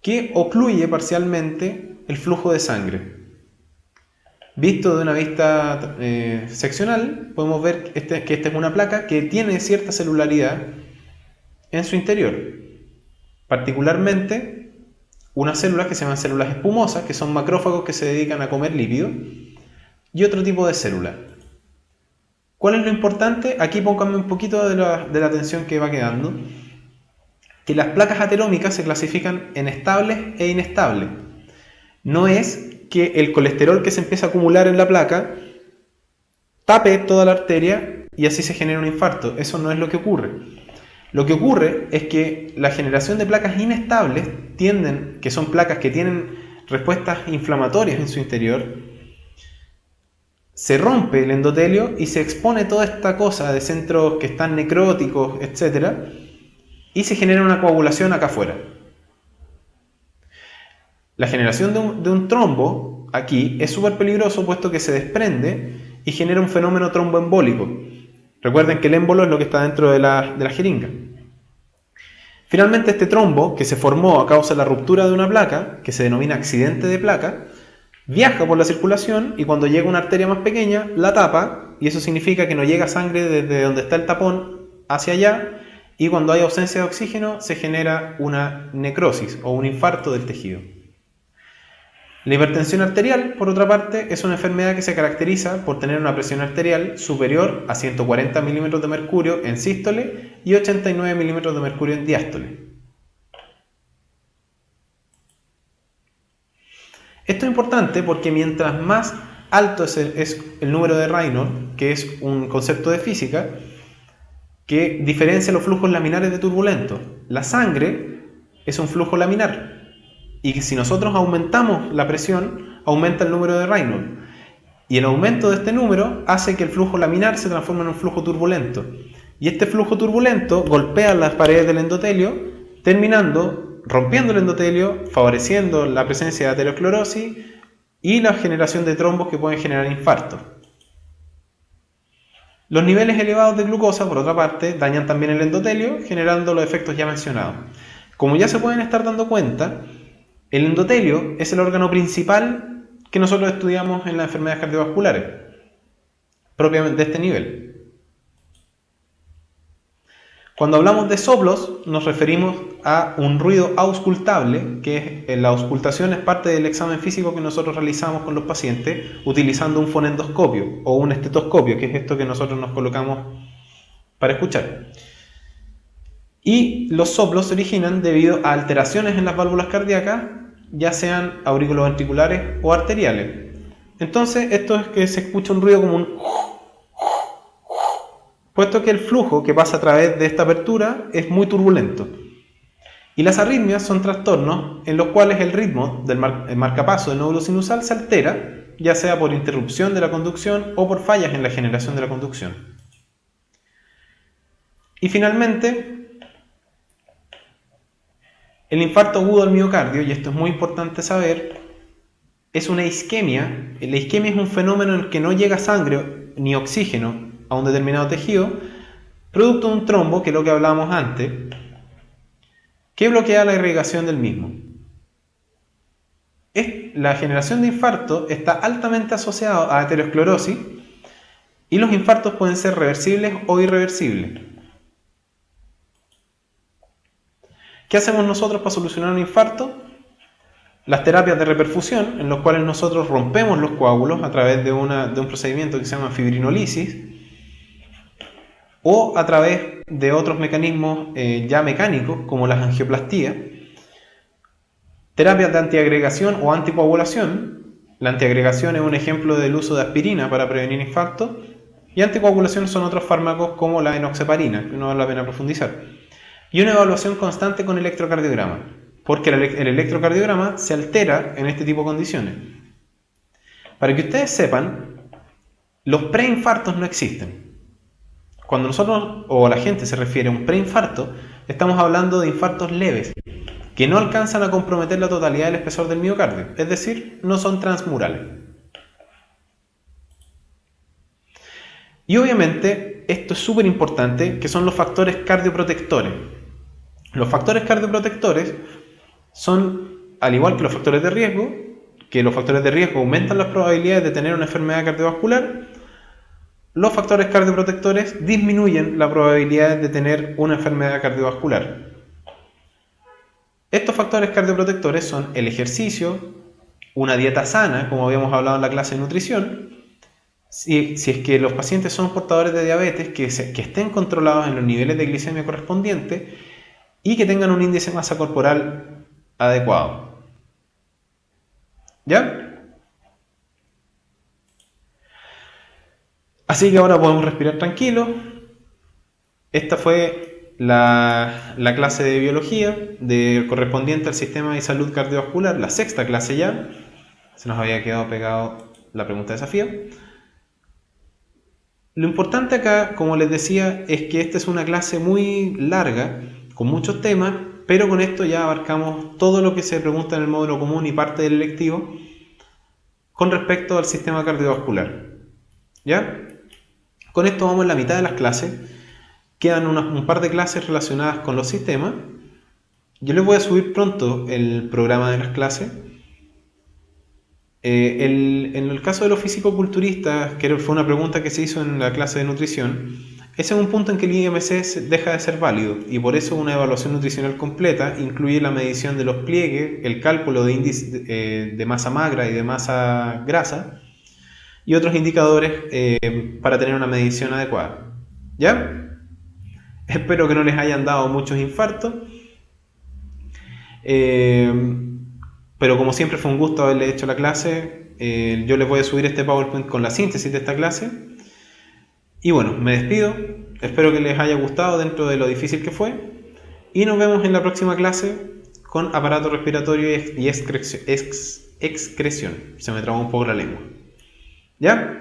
que ocluye parcialmente el flujo de sangre. Visto de una vista seccional, podemos ver que esta es una placa que tiene cierta celularidad en su interior. Particularmente, unas células que se llaman células espumosas, que son macrófagos que se dedican a comer lípidos, y otro tipo de células. ¿Cuál es lo importante? Aquí pónganme un poquito de la atención que va quedando. Que las placas aterómicas se clasifican en estables e inestables. No es que el colesterol que se empieza a acumular en la placa tape toda la arteria y así se genera un infarto. Eso no es lo que ocurre. Lo que ocurre es que la generación de placas inestables que son placas que tienen respuestas inflamatorias en su interior, se rompe el endotelio y se expone toda esta cosa de centros que están necróticos, etc., y se genera una coagulación acá afuera. La generación de un trombo aquí es súper peligroso, puesto que se desprende y genera un fenómeno tromboembólico. Recuerden que el émbolo es lo que está dentro de la jeringa. Finalmente, este trombo, que se formó a causa de la ruptura de una placa, que se denomina accidente de placa, viaja por la circulación y cuando llega a una arteria más pequeña, la tapa, y eso significa que no llega sangre desde donde está el tapón hacia allá, y cuando hay ausencia de oxígeno se genera una necrosis o un infarto del tejido. La hipertensión arterial, por otra parte, es una enfermedad que se caracteriza por tener una presión arterial superior a 140 milímetros de mercurio en sístole y 89 milímetros de mercurio en diástole. Esto es importante porque mientras más alto es el número de Reynolds, que es un concepto de física, que diferencia los flujos laminares de turbulentos. La sangre es un flujo laminar y que si nosotros aumentamos la presión, aumenta el número de Reynolds. Y el aumento de este número hace que el flujo laminar se transforme en un flujo turbulento. Y este flujo turbulento golpea las paredes del endotelio, terminando rompiendo el endotelio, favoreciendo la presencia de aterosclerosis y la generación de trombos que pueden generar infartos. Los niveles elevados de glucosa, por otra parte, dañan también el endotelio, generando los efectos ya mencionados. Como ya se pueden estar dando cuenta, el endotelio es el órgano principal que nosotros estudiamos en las enfermedades cardiovasculares, propiamente de este nivel. Cuando hablamos de soplos, nos referimos a un ruido auscultable, que la auscultación es parte del examen físico que nosotros realizamos con los pacientes utilizando un fonendoscopio o un estetoscopio, que es esto que nosotros nos colocamos para escuchar. Y los soplos se originan debido a alteraciones en las válvulas cardíacas, ya sean auriculoventriculares o arteriales. Entonces, esto es que se escucha un ruido como un... puesto que el flujo que pasa a través de esta apertura es muy turbulento. Y las arritmias son trastornos en los cuales el ritmo del marcapaso del nódulo sinusal se altera, ya sea por interrupción de la conducción o por fallas en la generación de la conducción. Y finalmente, el infarto agudo del miocardio, y esto es muy importante saber, es una isquemia. La isquemia es un fenómeno en el que no llega sangre ni oxígeno a un determinado tejido, producto de un trombo, que es lo que hablábamos antes, que bloquea la irrigación del mismo. La generación de infarto está altamente asociada a aterosclerosis y los infartos pueden ser reversibles o irreversibles. ¿Qué hacemos nosotros para solucionar un infarto? Las terapias de reperfusión, en los cuales nosotros rompemos los coágulos a través de un procedimiento que se llama fibrinolisis, o a través de otros mecanismos ya mecánicos, como las angioplastías, terapias de antiagregación o anticoagulación. La antiagregación es un ejemplo del uso de aspirina para prevenir infartos, y anticoagulación son otros fármacos como la enoxaparina, que no vale la pena profundizar. Y una evaluación constante con electrocardiograma, porque el electrocardiograma se altera en este tipo de condiciones. Para que ustedes sepan, los preinfartos no existen. Cuando nosotros o la gente se refiere a un preinfarto, estamos hablando de infartos leves, que no alcanzan a comprometer la totalidad del espesor del miocardio, es decir, no son transmurales. Y obviamente, esto es súper importante, que son los factores cardioprotectores. Los factores cardioprotectores son, al igual que los factores de riesgo, que los factores de riesgo aumentan las probabilidades de tener una enfermedad cardiovascular, los factores cardioprotectores disminuyen la probabilidad de tener una enfermedad cardiovascular. Estos factores cardioprotectores son el ejercicio, una dieta sana, como habíamos hablado en la clase de nutrición, si es que los pacientes son portadores de diabetes, que estén controlados en los niveles de glicemia correspondientes y que tengan un índice de masa corporal adecuado. ¿Ya? Así que ahora podemos respirar tranquilos. Esta fue la clase de biología correspondiente al sistema de salud cardiovascular, la sexta clase ya. Se nos había quedado pegado la pregunta de desafío. Lo importante acá, como les decía, es que esta es una clase muy larga, con muchos temas, pero con esto ya abarcamos todo lo que se pregunta en el módulo común y parte del electivo con respecto al sistema cardiovascular. ¿Ya? Con esto vamos en la mitad de las clases. Quedan un par de clases relacionadas con los sistemas. Yo les voy a subir pronto el programa de las clases. En el caso de los fisicoculturistas, que fue una pregunta que se hizo en la clase de nutrición, ese es un punto en que el IMC deja de ser válido, y por eso una evaluación nutricional completa incluye la medición de los pliegues, el cálculo de índice de masa magra y de masa grasa, y otros indicadores para tener una medición adecuada. ¿Ya? Espero que no les hayan dado muchos infartos, pero como siempre fue un gusto haberles hecho la clase. Yo les voy a subir este PowerPoint con la síntesis de esta clase. Y bueno, me despido. Espero que les haya gustado dentro de lo difícil que fue. Y nos vemos en la próxima clase con aparato respiratorio y excreción. Se me trabó un poco la lengua. ¿Ya?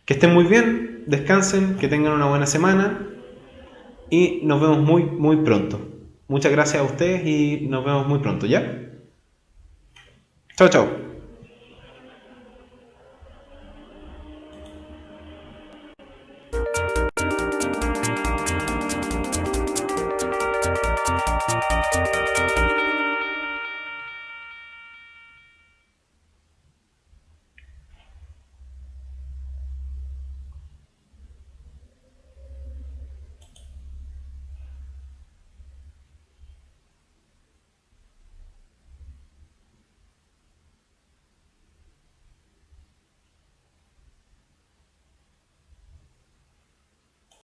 Que estén muy bien, descansen, que tengan una buena semana y nos vemos muy, muy pronto. Muchas gracias a ustedes y nos vemos muy pronto, ¿ya? Chao, chao.